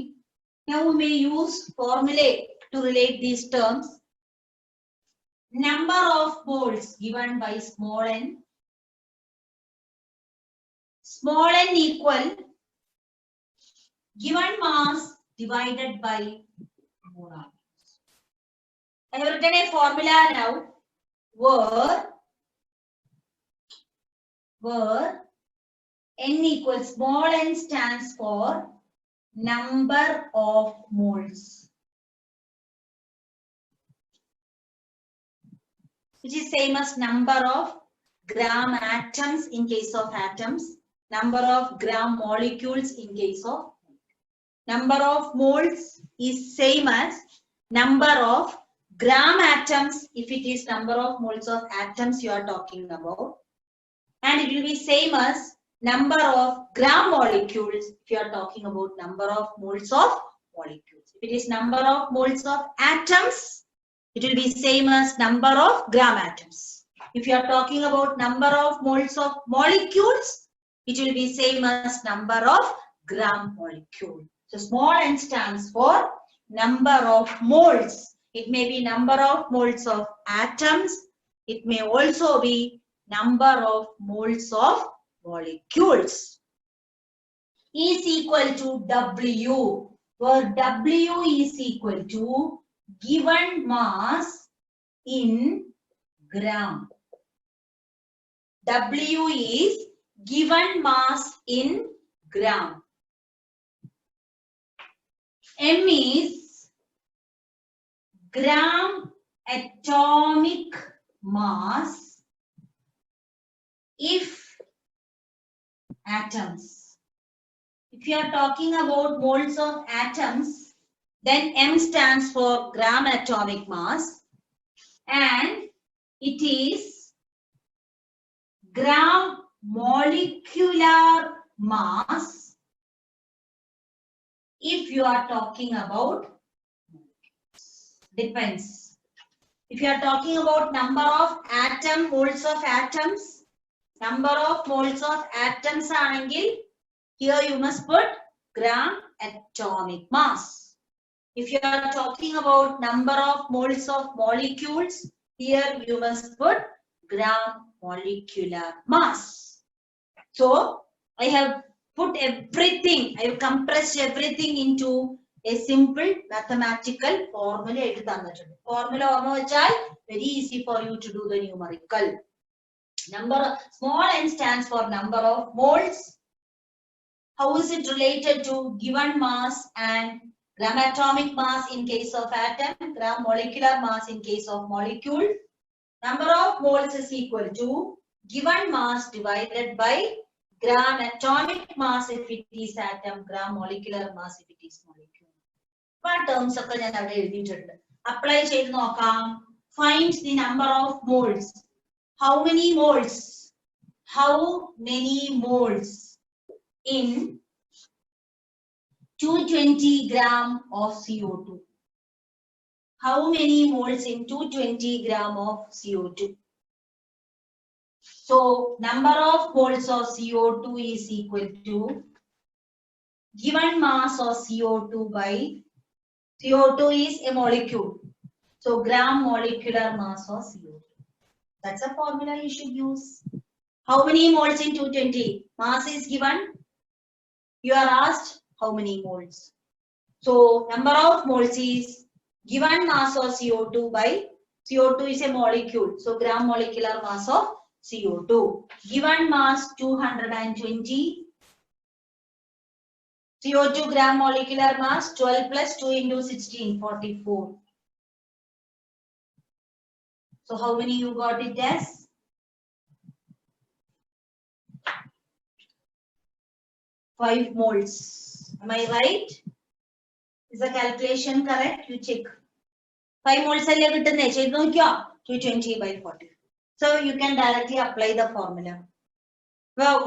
Now we may use formulae to relate these terms. Number of moles given by small n. Small n equal given mass divided by molar mass. I have written a formula now where n equals small n stands for number of moles, which is same as number of gram atoms in case of atoms, number of gram molecules in case of number of moles is same as number of gram atoms if it is number of moles of atoms you are talking about, and it will be same as number of gram molecules if you are talking about number of moles of molecules. If it is number of moles of atoms, it will be same as number of gram atoms. If you are talking about number of moles of molecules, it will be same as number of gram molecule. So small n stands for number of moles. It may be number of moles of atoms. It may also be number of moles of molecules. Is equal to W, where W is equal to given mass in gram. W is given mass in gram. M is gram atomic mass if atoms. If you are talking about moles of atoms, then M stands for gram atomic mass and it is gram molecular mass if you are talking about, depends. If you are talking about number of moles of atoms, number of moles of atoms anengil, here you must put gram atomic mass. If you are talking about number of moles of molecules, here you must put gram molecular mass. So I have put everything, I have compressed everything into a simple mathematical formula. Formula very easy for you to do the numerical. Small n stands for number of moles. How is it related to given mass and gram atomic mass in case of atom, gram molecular mass in case of molecule? Number of moles is equal to given mass divided by gram atomic mass if it is atom, gram molecular mass if it is molecule. What terms are apply cheythu nokkam. Find the number of moles. How many moles? How many moles in 220 gram of CO2? How many moles in 220 gram of CO2? So number of moles of CO2 is equal to given mass of CO2 by CO2 is a molecule. So gram molecular mass of CO2. That's a formula you should use. How many moles in 220? Mass is given. You are asked how many moles. So number of moles is given mass of CO2 by CO2 is a molecule. So gram molecular mass of CO2. Given mass 220. CO2 gram molecular mass 12 plus 2 into 16, 44. So how many you got it as? Five moles. Am I right? Is the calculation correct? You check. 5 moles 220 by 40. So you can directly apply the formula. Well,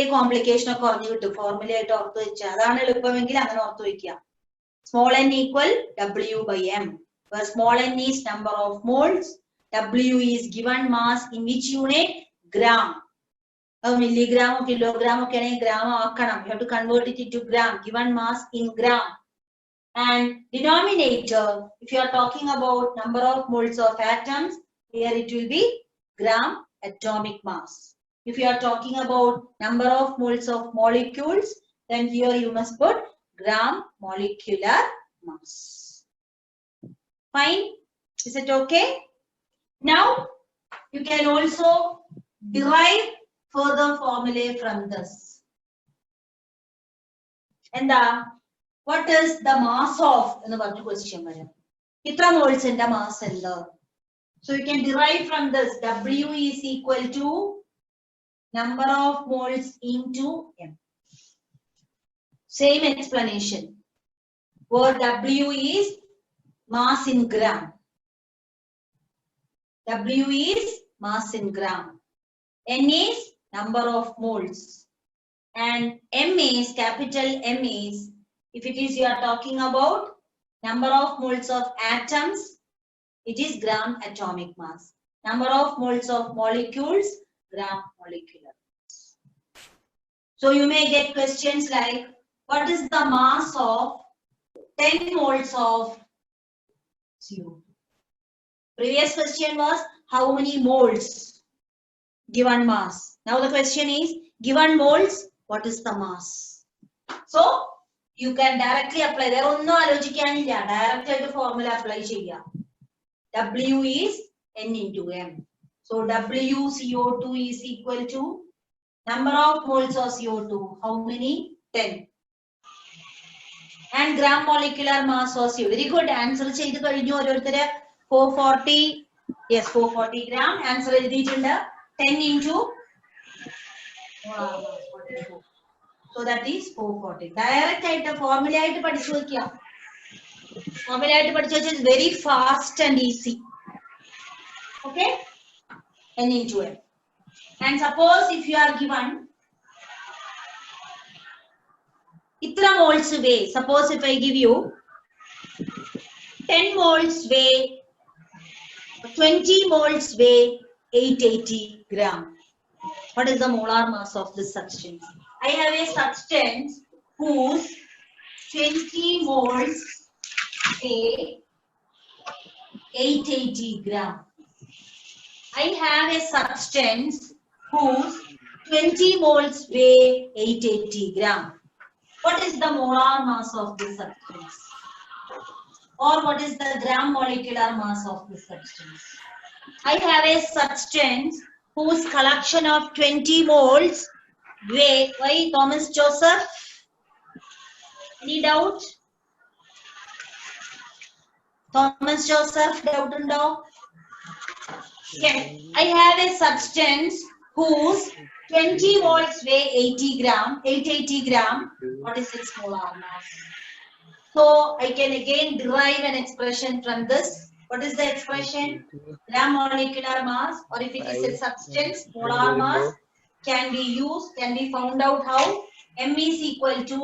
complication of formula small n equal W by M. Where small n is number of moles, W is given mass in which unit? Gram. Milligram or kilogram or gram. You have to convert it into gram. Given mass in gram. And denominator, if you are talking about number of moles of atoms, here it will be gram atomic mass. If you are talking about number of moles of molecules, then here you must put gram molecular mass. Fine? Is it okay? Now, you can also derive further formulae from this. And what is the mass of? Another question. Itra moles in the mass and the. So you can derive from this. W is equal to number of moles into M. Same explanation. Where W is mass in gram. W is mass in gram. N is number of moles. And M is, capital M is, if it is you are talking about number of moles of atoms, it is gram atomic mass. Number of moles of molecules, gram molecular mass. So you may get questions like, what is the mass of 10 moles of CO2? Previous question was, how many moles given mass? Now the question is, given moles, what is the mass? So you can directly apply. There is no alogikanilla. Direct formula apply cheya. W is N into M. So W CO2 is equal to number of moles of CO2. How many? 10. And gram molecular mass of CO2. Very good. Answer ചെയ്തു കഴിഞ്ഞു ഓരോരുത്തരെ 440. Yes, 440 gram. Answer എഴുതിയിട്ടുണ്ട്. 10 into so that is 440. Direct ആയിട്ട് formula ആയിട്ട് പഠിച്ചു വെക്കുക. Formula ആയിട്ട് പഠിച്ചു വെച്ചാൽ very fast and easy. Okay? N into M. And suppose if you are given itra moles weigh. Suppose if I give you 10 moles weigh, 20 moles weigh 880 gram. What is the molar mass of this substance? I have a substance whose 20 moles weigh 880 gram. I have a substance whose 20 moles weigh 880 gram. What is the molar mass of this substance? Or what is the gram molecular mass of this substance? I have a substance whose collection of 20 moles weigh. Why Thomas Joseph? Any doubt? Thomas Joseph, doubt undo? Yes. I have a substance whose 20 moles weigh 880 gram. What is its molar mass? So I can again derive an expression from this. What is the expression? Gram molecular mass, or if it is a substance, molar mass can be used, can be found out how? M is equal to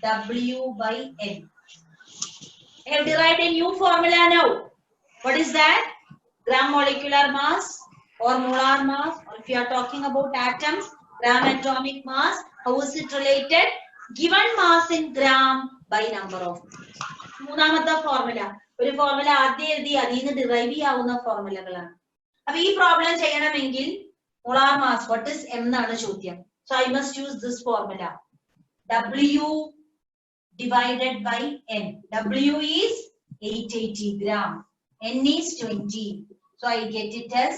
W by N. I have derived a new formula now. What is that? Gram molecular mass or molar mass, or if you are talking about atoms, gram atomic mass. How is it related? Given mass in gram by number of moles. മൂന്നാമത്തെ formula ഒരു formula ആദ്യം എഴുതി അതിൽ നിന്ന് derive ചെയ്യാവുന്ന ഫോർമുലകളാണ്. അപ്പൊ ഈ problem ചെയ്യണമെങ്കിൽ molar mass what is M എന്നാണ് ചോദ്യം. So I must use this formula W divided by N. W is 880 gram. N is 20. So I get it as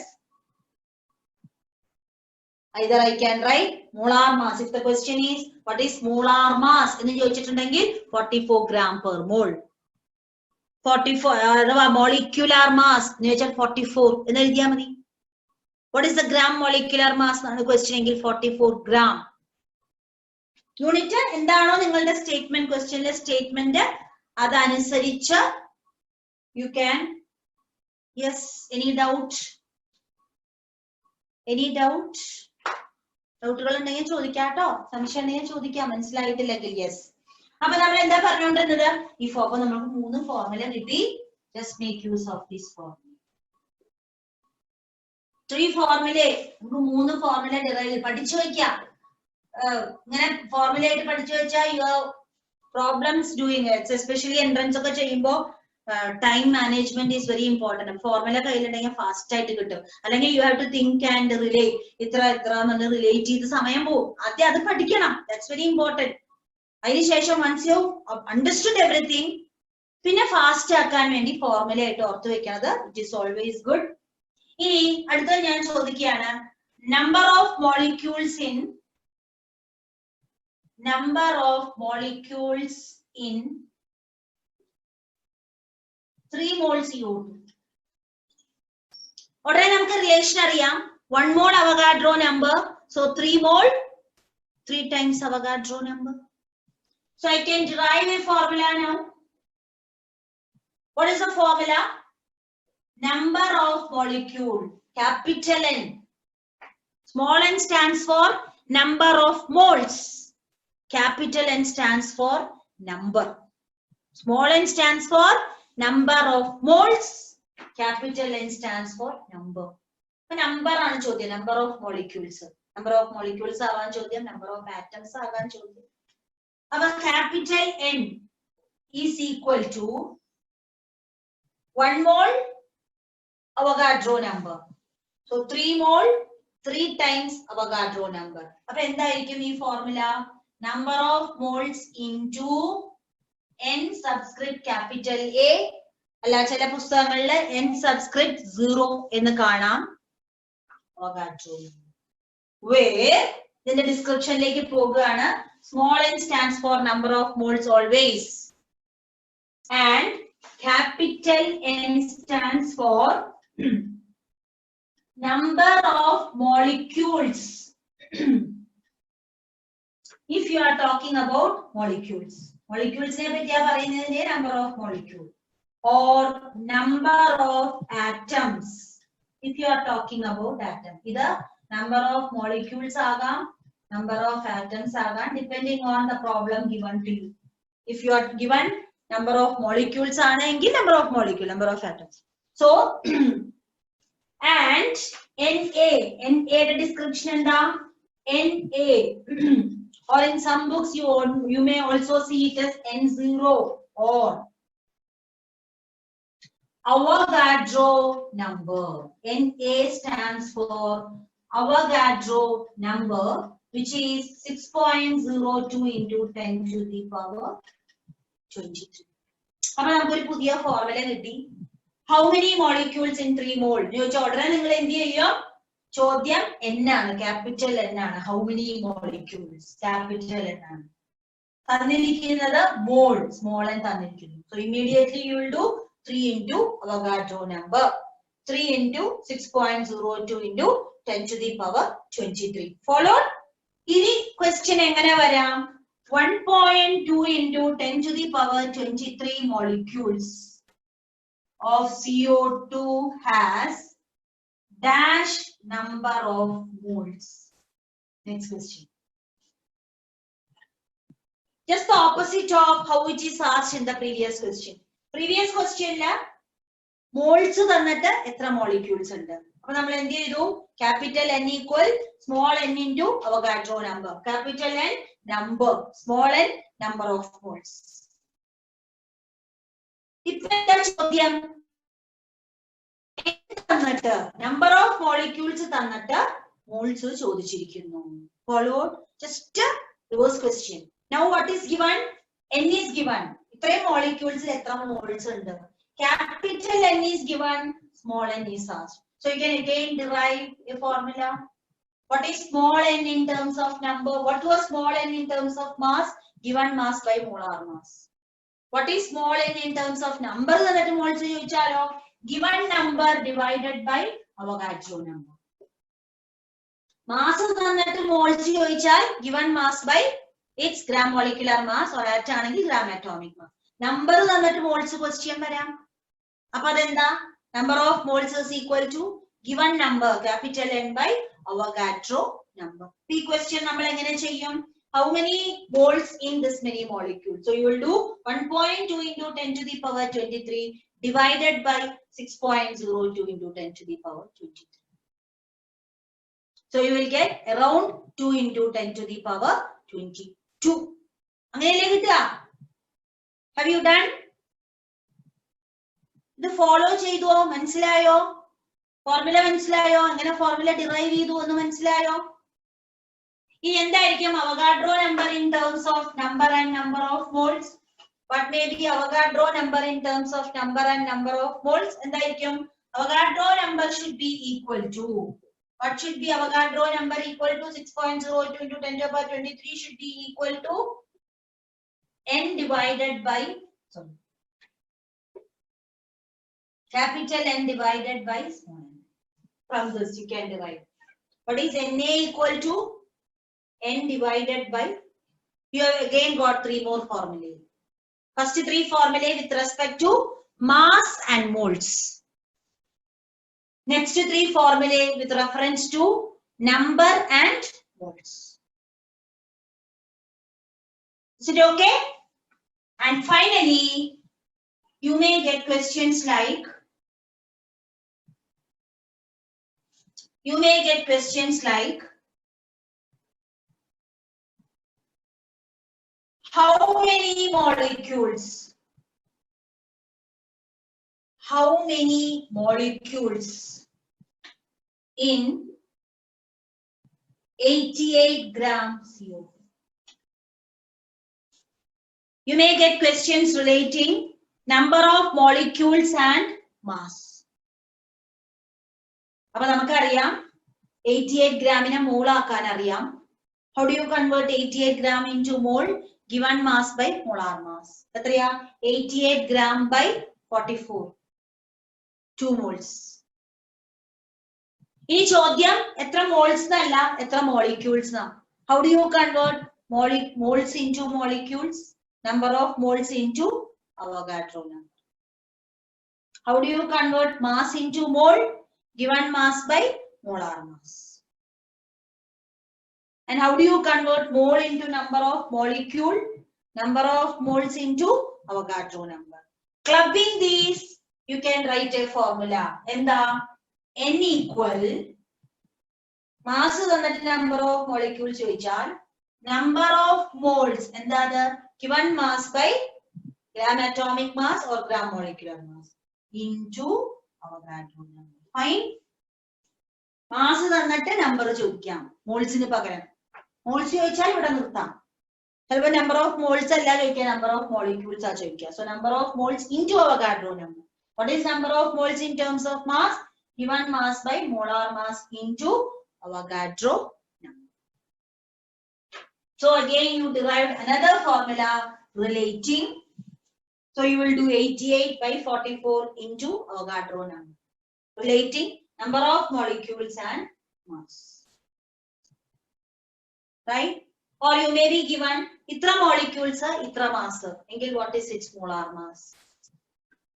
either I can write molar mass. If the question is what is molar mass എന്ന് ചോദിച്ചിട്ടുണ്ടെങ്കിൽ 44 gram per mole. 44 അഥവാ molecular mass എന്ന് വെച്ചാൽ 44 എന്ന് എഴുതിയാൽ മതി. What is the gram molecular mass എന്നാണ് question എങ്കിൽ 44 gram. യൂണിറ്റ് എന്താണോ നിങ്ങളുടെ സ്റ്റേറ്റ്മെന്റ് ക്വസ്റ്റ്യനിലെ സ്റ്റേറ്റ്മെന്റ് അതനുസരിച്ച് you can. Yes, any doubt? Any doubt? ഡൗട്ടുകൾ ഉണ്ടെങ്കിൽ ചോദിക്കാം കേട്ടോ. സംശയം ഉണ്ടെങ്കിൽ ചോദിക്കാം, മനസ്സിലായിട്ടില്ലെങ്കിൽ. യെസ്. അപ്പൊ നമ്മൾ എന്താ പറഞ്ഞുകൊണ്ടിരുന്നത്? ഈ ഫോർമുല നമുക്ക് 3 ഫോർമുല കിട്ടി. Just make use of this formula. 3 formula, നമുക്ക് 3 ഫോർമുല ഡിറൈവ് പഠിച്ചു വെക്കാം. ഇങ്ങനെ ഫോർമുല ആയിട്ട് പഠിച്ചു വെച്ചാൽ your problems doing it's especially entrance ഒക്കെ ചെയ്യുമ്പോൾ time management is very important. Formula കയ്യിലുണ്ടെങ്കിൽ ഫാസ്റ്റ് ആയിട്ട് കിട്ടും. അല്ലെങ്കിൽ you have to think and relate, ഇത്ര എന്ന് റിലേറ്റ് ചെയ്ത് സമയം പോകും. ആദ്യം അത് പഠിക്കണം. That's very important. അതിനുശേഷം വൺസ് യു അണ്ടർസ്റ്റുഡ് എവറിത്തിങ് പിന്നെ ഫാസ്റ്റ് ആക്കാൻ വേണ്ടി ഫോർമുല ആയിട്ട് ഓർത്ത് വെക്കുന്നത് ഇറ്റ് ഈസ് ഓൾവേസ് ഗുഡ്. ഇനി അടുത്തത് ഞാൻ ചോദിക്കുകയാണ്, number of molecules in 3 moles CO2. ഉടനെ നമുക്ക് റിലേഷൻ അറിയാം. 1 mole Avogadro number. So 3 mole, 3 times Avogadro number. So I can derive a formula now. What is the formula? Number of molecule, capital N. Small n stands for number of moles. Capital N stands for number. Small n stands for number of moles. Capital N stands for number. Number ആണ് ചോദ്യം, number of molecules. Number of molecules ആവാൻ ചോദ്യം, number of atoms ആവാൻ ചോദ്യം. Our capital N is equal to 1 mole Avogadro number. So 3 mole 3 times Avogadro number. അപ്പൊ എന്തായിരിക്കും ഈ formula? Number of moles into n subscript capital A. അല്ല, ചില പുസ്തകങ്ങളിൽ n subscript 0 എന്ന് കാണാം. Avogadro. Where ഇതിന്റെ ഡിസ്ക്രിപ്ഷനിലേക്ക് പോകുകയാണ്. Small n stands for number of moles always, and capital N stands for number of molecules. If you are talking about molecules, molecules ne pattiya parayunnathu number of molecule, or number of atoms. If you are talking about atom, ida number of molecules agam, number of atoms agam, depending on the problem given to you. If you are given number of molecules aanengil number of molecule, number of atoms. So and Na the description enda Na or in some books you may also see it as N0 or Avogadro number. Na stands for Avogadro number, which is 6.02 into 10 to the power 23. അപ്പോൾ നമുക്കൊരു പുതിയ formula കിട്ടി. How many molecules in 3 mole? ചോദിച്ച ഉടനെ നിങ്ങൾ എന്ത് ചെയ്യും? ചോദ്യം n ആണ്, ക്യാപിറ്റൽ n ആണ്. How many molecules? Capital n ആണ്. തന്നിരിക്കുന്നത് മോൾ, സ്മോൾ n തന്നിരിക്കുന്നു. So immediately you will do 3 into Avogadro number. 3 into 6.02 into 10 to the power 23. Followed? Ini question എങ്ങനെ വരാം? 1.2 into 10 to the power 23 molecules of CO2 has dash number of moles. Next question. Just the opposite of how it is asked in the previous question. Previous question la moles തന്നിട്ട് എത്ര molecules ഉണ്ട്. അപ്പോൾ നമ്മൾ എന്ത് ചെയ്തു? Capital N equal small n into Avogadro number. Capital N number, small n number of moles. ഇപ്പോ എന്താ ചോദ്യം? തന്നിട്ട് number of molecules തന്നിട്ട് moles ചോദിച്ചിരിക്കുന്നു. Followed? Just reverse question. Now what is given? N is given. ഇത്രയും molecules എത്ര moles ഉണ്ട്? Capital N is given, small n is asked. So you can again derive a formula. What is small n in terms of number? What was small n in terms of mass? Given mass by molar mass. What is small n in terms of number? തന്നിട്ട് moles ചോദിച്ചാലോ? Given number divided by Avogadro number. Mass തന്നിട്ട് moles ചോദിച്ചാൽ given mass by its gram molecular mass, or ആണെങ്കിൽ gram atomic mass. Number തന്നിട്ട് moles question വരാം. അപ്പൊ അതെന്താ? Number of moles is equal to given number capital N by Avogadro number. ഈ question നമ്മൾ എങ്ങനെ ചെയ്യും? How many moles in this many molecules? So you will do 1.2 into 10 to the power 23 divided by 6.02 into 10 to the power 23. So you will get around 2 into 10 to the power 22. അങ്ങനെയല്ലേ കിട്ടുക? Have you done? ഇത് follow ചെയ്തോ? മനസ്സിലായോ? Formula മനസ്സിലായോ? എങ്ങനെ formula derive ചെയ്തു എന്ന് മനസ്സിലായോ? ഇനി എന്തായിരിക്കും Avogadro number in terms of number and number of moles? What may be Avogadro number in terms of number and number of moles? എന്തായിരിക്കും? Avogadro number should be equal to, what should be Avogadro number equal to? 6.02 into 10 to the power 23 should be equal to n divided by, sorry, capital N divided by small n. From this you can divide. What is Na equal to? N divided by, you have again got 3 more formulae. First 3 formulae with respect to mass and moles. Next 3 formulae with reference to number and moles. Is it okay? And finally, you may get questions like, How many molecules? How many molecules in 88 gram CO2? You may get questions relating number of molecules and mass. അപ്പോൾ നമുക്കറിയാം 88 ഗ്രാമിനെ മോൾ ആക്കാൻ അറിയാം. How do you convert 88 gram into mole? Given mass by molar mass. എത്രയാ? 88 gram by 44. 2 moles. ഈ ചോദ്യം എത്ര moles എന്നല്ല, എത്ര മോളിക്യൂൾസ് എന്നാ. How do you convert moles into molecules? Number of moles into Avogadro number. How do you convert mass into mole? Given mass by molar mass. And how do you convert mole into number of molecule? Number of moles into Avogadro number. Clubbing these, you can write a formula. Enda N equal mass തന്നിട്ട് number of molecules ചോദിച്ചാൽ number of moles എന്താണ്? Given mass by gram atomic mass or gram molecular mass into Avogadro number. Fine. Mass തന്നിട്ട് number ചോദിക്കാം മോൾസിന് പകരം. Moles ചോദിച്ചാൽ ഇവിടെ നിർത്താം. ചിലപ്പോൾ number of moles അല്ല ചോദിക്കുക, number of molecules ആ ചോദിക്കുക. So number of moles into Avogadro number. What is number of moles in terms of mass? Given mass by molar mass into Avogadro number. So again you derived another formula relating. So you will do 88 by 44 into Avogadro number. Relating number of molecules and mass. Right? Or you may be given itra molecules itra mass. Engil what is its molar mass?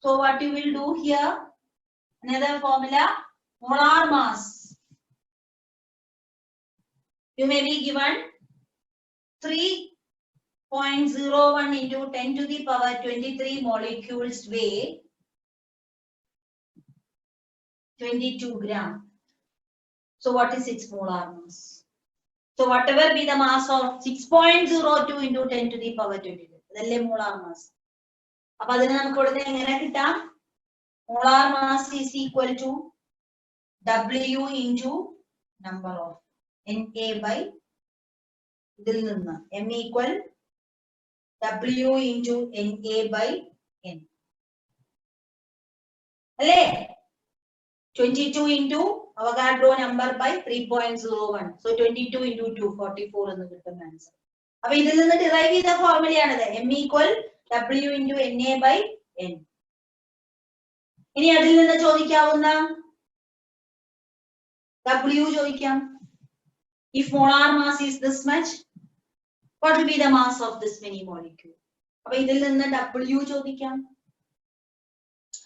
So what you will do here? Another formula, molar mass. You may be given 3.01 into 10 to the power 23 molecules weigh 22 gram. So what is its molar mass? So whatever be the mass of 6.02 into 10 to the power 22. That's molar mass. Appo adine namukku koduthe engane kittam? Molar mass is equal to W into number of Na by ഇതിൽ നിന്ന് M equal W into Na by N. അല്ലേ? 22 into Avogadro number by 3.01. So 22 into 2, 44 എന്ന് കിട്ടുന്ന answer. അപ്പൊ ഇതിൽ നിന്ന് derive ചെയ്ത ഫോർമുലയാണിത്. M equal W into Na by N. ഇനി അതിൽ നിന്ന് ചോദിക്കാവുന്ന W ചോദിക്കാം. If molar mass is this much, what will be the mass of this many molecule? അപ്പൊ ഇതിൽ നിന്ന് W ചോദിക്കാം.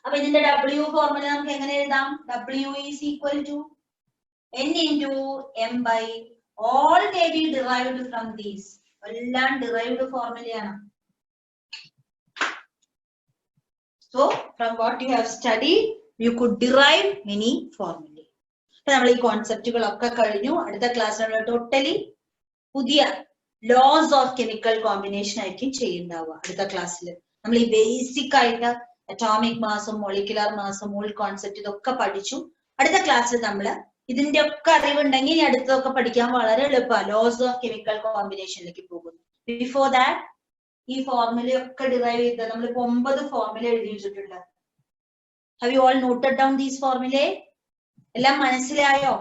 അപ്പൊ ഇതിന്റെ W ഫോർമുല നമുക്ക് എങ്ങനെ എഴുതാം? W is equal to N into M by all may be derived from these. എല്ലാം derived ഫോർമുലയാണ്. So from what you have studied, you could derive many formulae. നമ്മൾ ഈ കോൺസെപ്റ്റുകളൊക്കെ കഴിഞ്ഞു. അടുത്ത ക്ലാസ് നമ്മൾ ടോട്ടലി പുതിയ ലോസ് ഓഫ് കെമിക്കൽ കോമ്പിനേഷൻ ആയിരിക്കും ചെയ്യുന്നുണ്ടാവുക. അടുത്ത ക്ലാസ്സിൽ നമ്മൾ ഈ ബേസിക് ആയിട്ട് അറ്റോമിക് മാസും മോളിക്കുലർ മാസും മോൾ കോൺസെപ്റ്റ് ഇതൊക്കെ പഠിച്ചു. അടുത്ത ക്ലാസ്സിൽ നമ്മൾ ഇതിന്റെ ഒക്കെ അറിവുണ്ടെങ്കിൽ ഇനി അടുത്തതൊക്കെ പഠിക്കാൻ വളരെ എളുപ്പമാണ്. ലോസ് ഓഫ് കെമിക്കൽ കോമ്പിനേഷനിലേക്ക് പോകുന്നു. ബിഫോർ ദാറ്റ് ഈ ഫോർമുലയൊക്കെ ഡിറൈവ് ചെയ്ത് നമ്മളിപ്പോ 9 ഫോർമുല എഴുതി വെച്ചിട്ടുണ്ട്. Have you all noted down these formula? എല്ലാം മനസ്സിലായോ?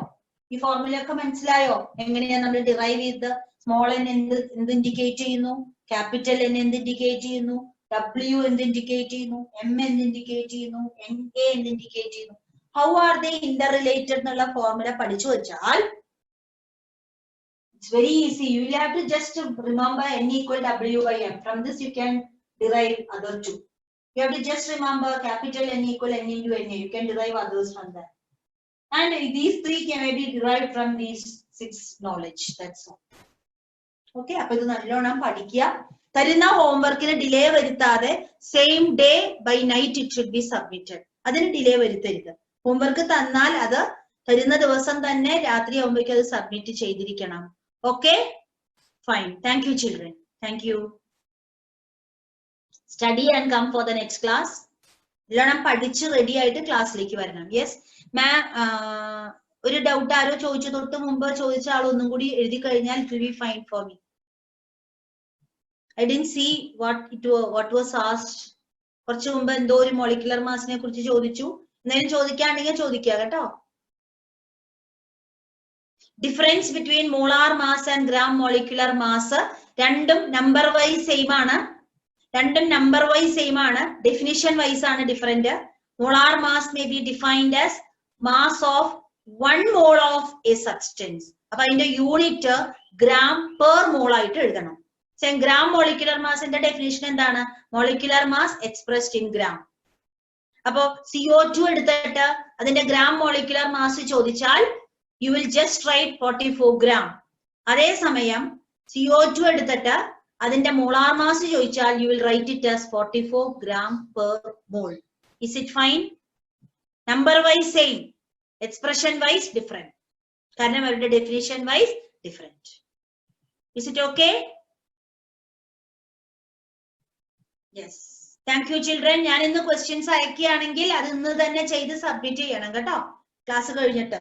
ഈ ഫോർമുല ഒക്കെ മനസ്സിലായോ? എങ്ങനെയാ നമ്മൾ ഡിറൈവ് ചെയ്ത്? സ്മോൾ എൻ എന്ത് ഇൻഡിക്കേറ്റ് ചെയ്യുന്നു? ക്യാപിറ്റൽ എൻ എന്ത് ഇൻഡിക്കേറ്റ് ചെയ്യുന്നു? W എന്ത് ഇൻഡിക്കേറ്റ് ചെയ്യുന്നു? M എന്ത് ഇൻഡിക്കേറ്റ് ചെയ്യുന്നു? Na എന്ത് ഇൻഡിക്കേറ്റ് ചെയ്യുന്നു? How are they Inter related എന്നുള്ള ഫോർമുല പഠിച്ചു വെച്ചാൽ it's very easy. You will have to just remember N equal W by M. From this you can derive other two. You have to just remember capital N equal N into Na. You can derive others from that. And these three can be derived from these 6 knowledge. That's all. Okay. അപ്പൊ ഇത് നല്ലോണം പഠിക്കുക. തരുന്ന ഹോംവർക്കിന് delay വരുത്താതെ same day by night it should be submitted. അതിന് delay വരുത്തരുത്. Homework തന്നാൽ അത് തരുന്ന ദിവസം തന്നെ രാത്രി ആവുമ്പോഴേക്കും അത് സബ്മിറ്റ് ചെയ്തിരിക്കണം. Okay? Fine. Thank you, children. Thank you. study and come for the next class. എല്ലാം പഠിച്ച് റെഡി ആയിട്ട് ക്ലാസ്സിലേക്ക് വരണം. യെസ് മാം, ഒരു ഡൗട്ട് ആരോ ചോദിച്ചു, തൊട്ട് മുമ്പ് ചോദിച്ച ആൾ ഒന്നും കൂടി എഴുതി കഴിഞ്ഞാൽ it will be fine for me. I didn't see what was asked. കുറച്ചു മുമ്പ് എന്തോ ഒരു മോളിക്കുലർ മാസിനെ കുറിച്ച് ചോദിച്ചു. എന്തെങ്കിലും ചോദിക്കാണെങ്കിൽ ചോദിക്കുക കേട്ടോ. Difference between molar mass and gram molecular mass രണ്ടും നമ്പർ വൈസ് സെയിം ആണ്. ഡെഫിനിഷൻ വൈസ് ആണ് different. Molar mass may be defined as mass of 1 mole of A substance. അപ്പൊ അതിന്റെ യൂണിറ്റ് ഗ്രാം പെർ മോൾ ആയിട്ട് എഴുതണം. ഗ്രാം മോളിക്കുലർ മാസിന്റെ ഡെഫിനിഷൻ എന്താണ്? Molecular mass expressed in gram. അപ്പൊ CO2 എടുത്തിട്ട് അതിന്റെ ഗ്രാം മോളിക്കുലർ മാസ് ചോദിച്ചാൽ you will just write 44 gram. അതേസമയം CO2 എടുത്തിട്ട് അതിന്റെ മോളാർ മാസ് ചോദിച്ചാൽ you will write it as 44 gram per mole. Is it fine? Number wise same, expression wise different. കാരണം അവരുടെ definition wise different. Is it okay? Yes. Thank you children. ഞാൻ ഇന്ന് questions അയക്കുകയാണെങ്കിൽ അത് ഇന്ന് തന്നെ ചെയ്ത് സബ്മിറ്റ് ചെയ്യണം കേട്ടോ, ക്ലാസ് കഴിഞ്ഞിട്ട്.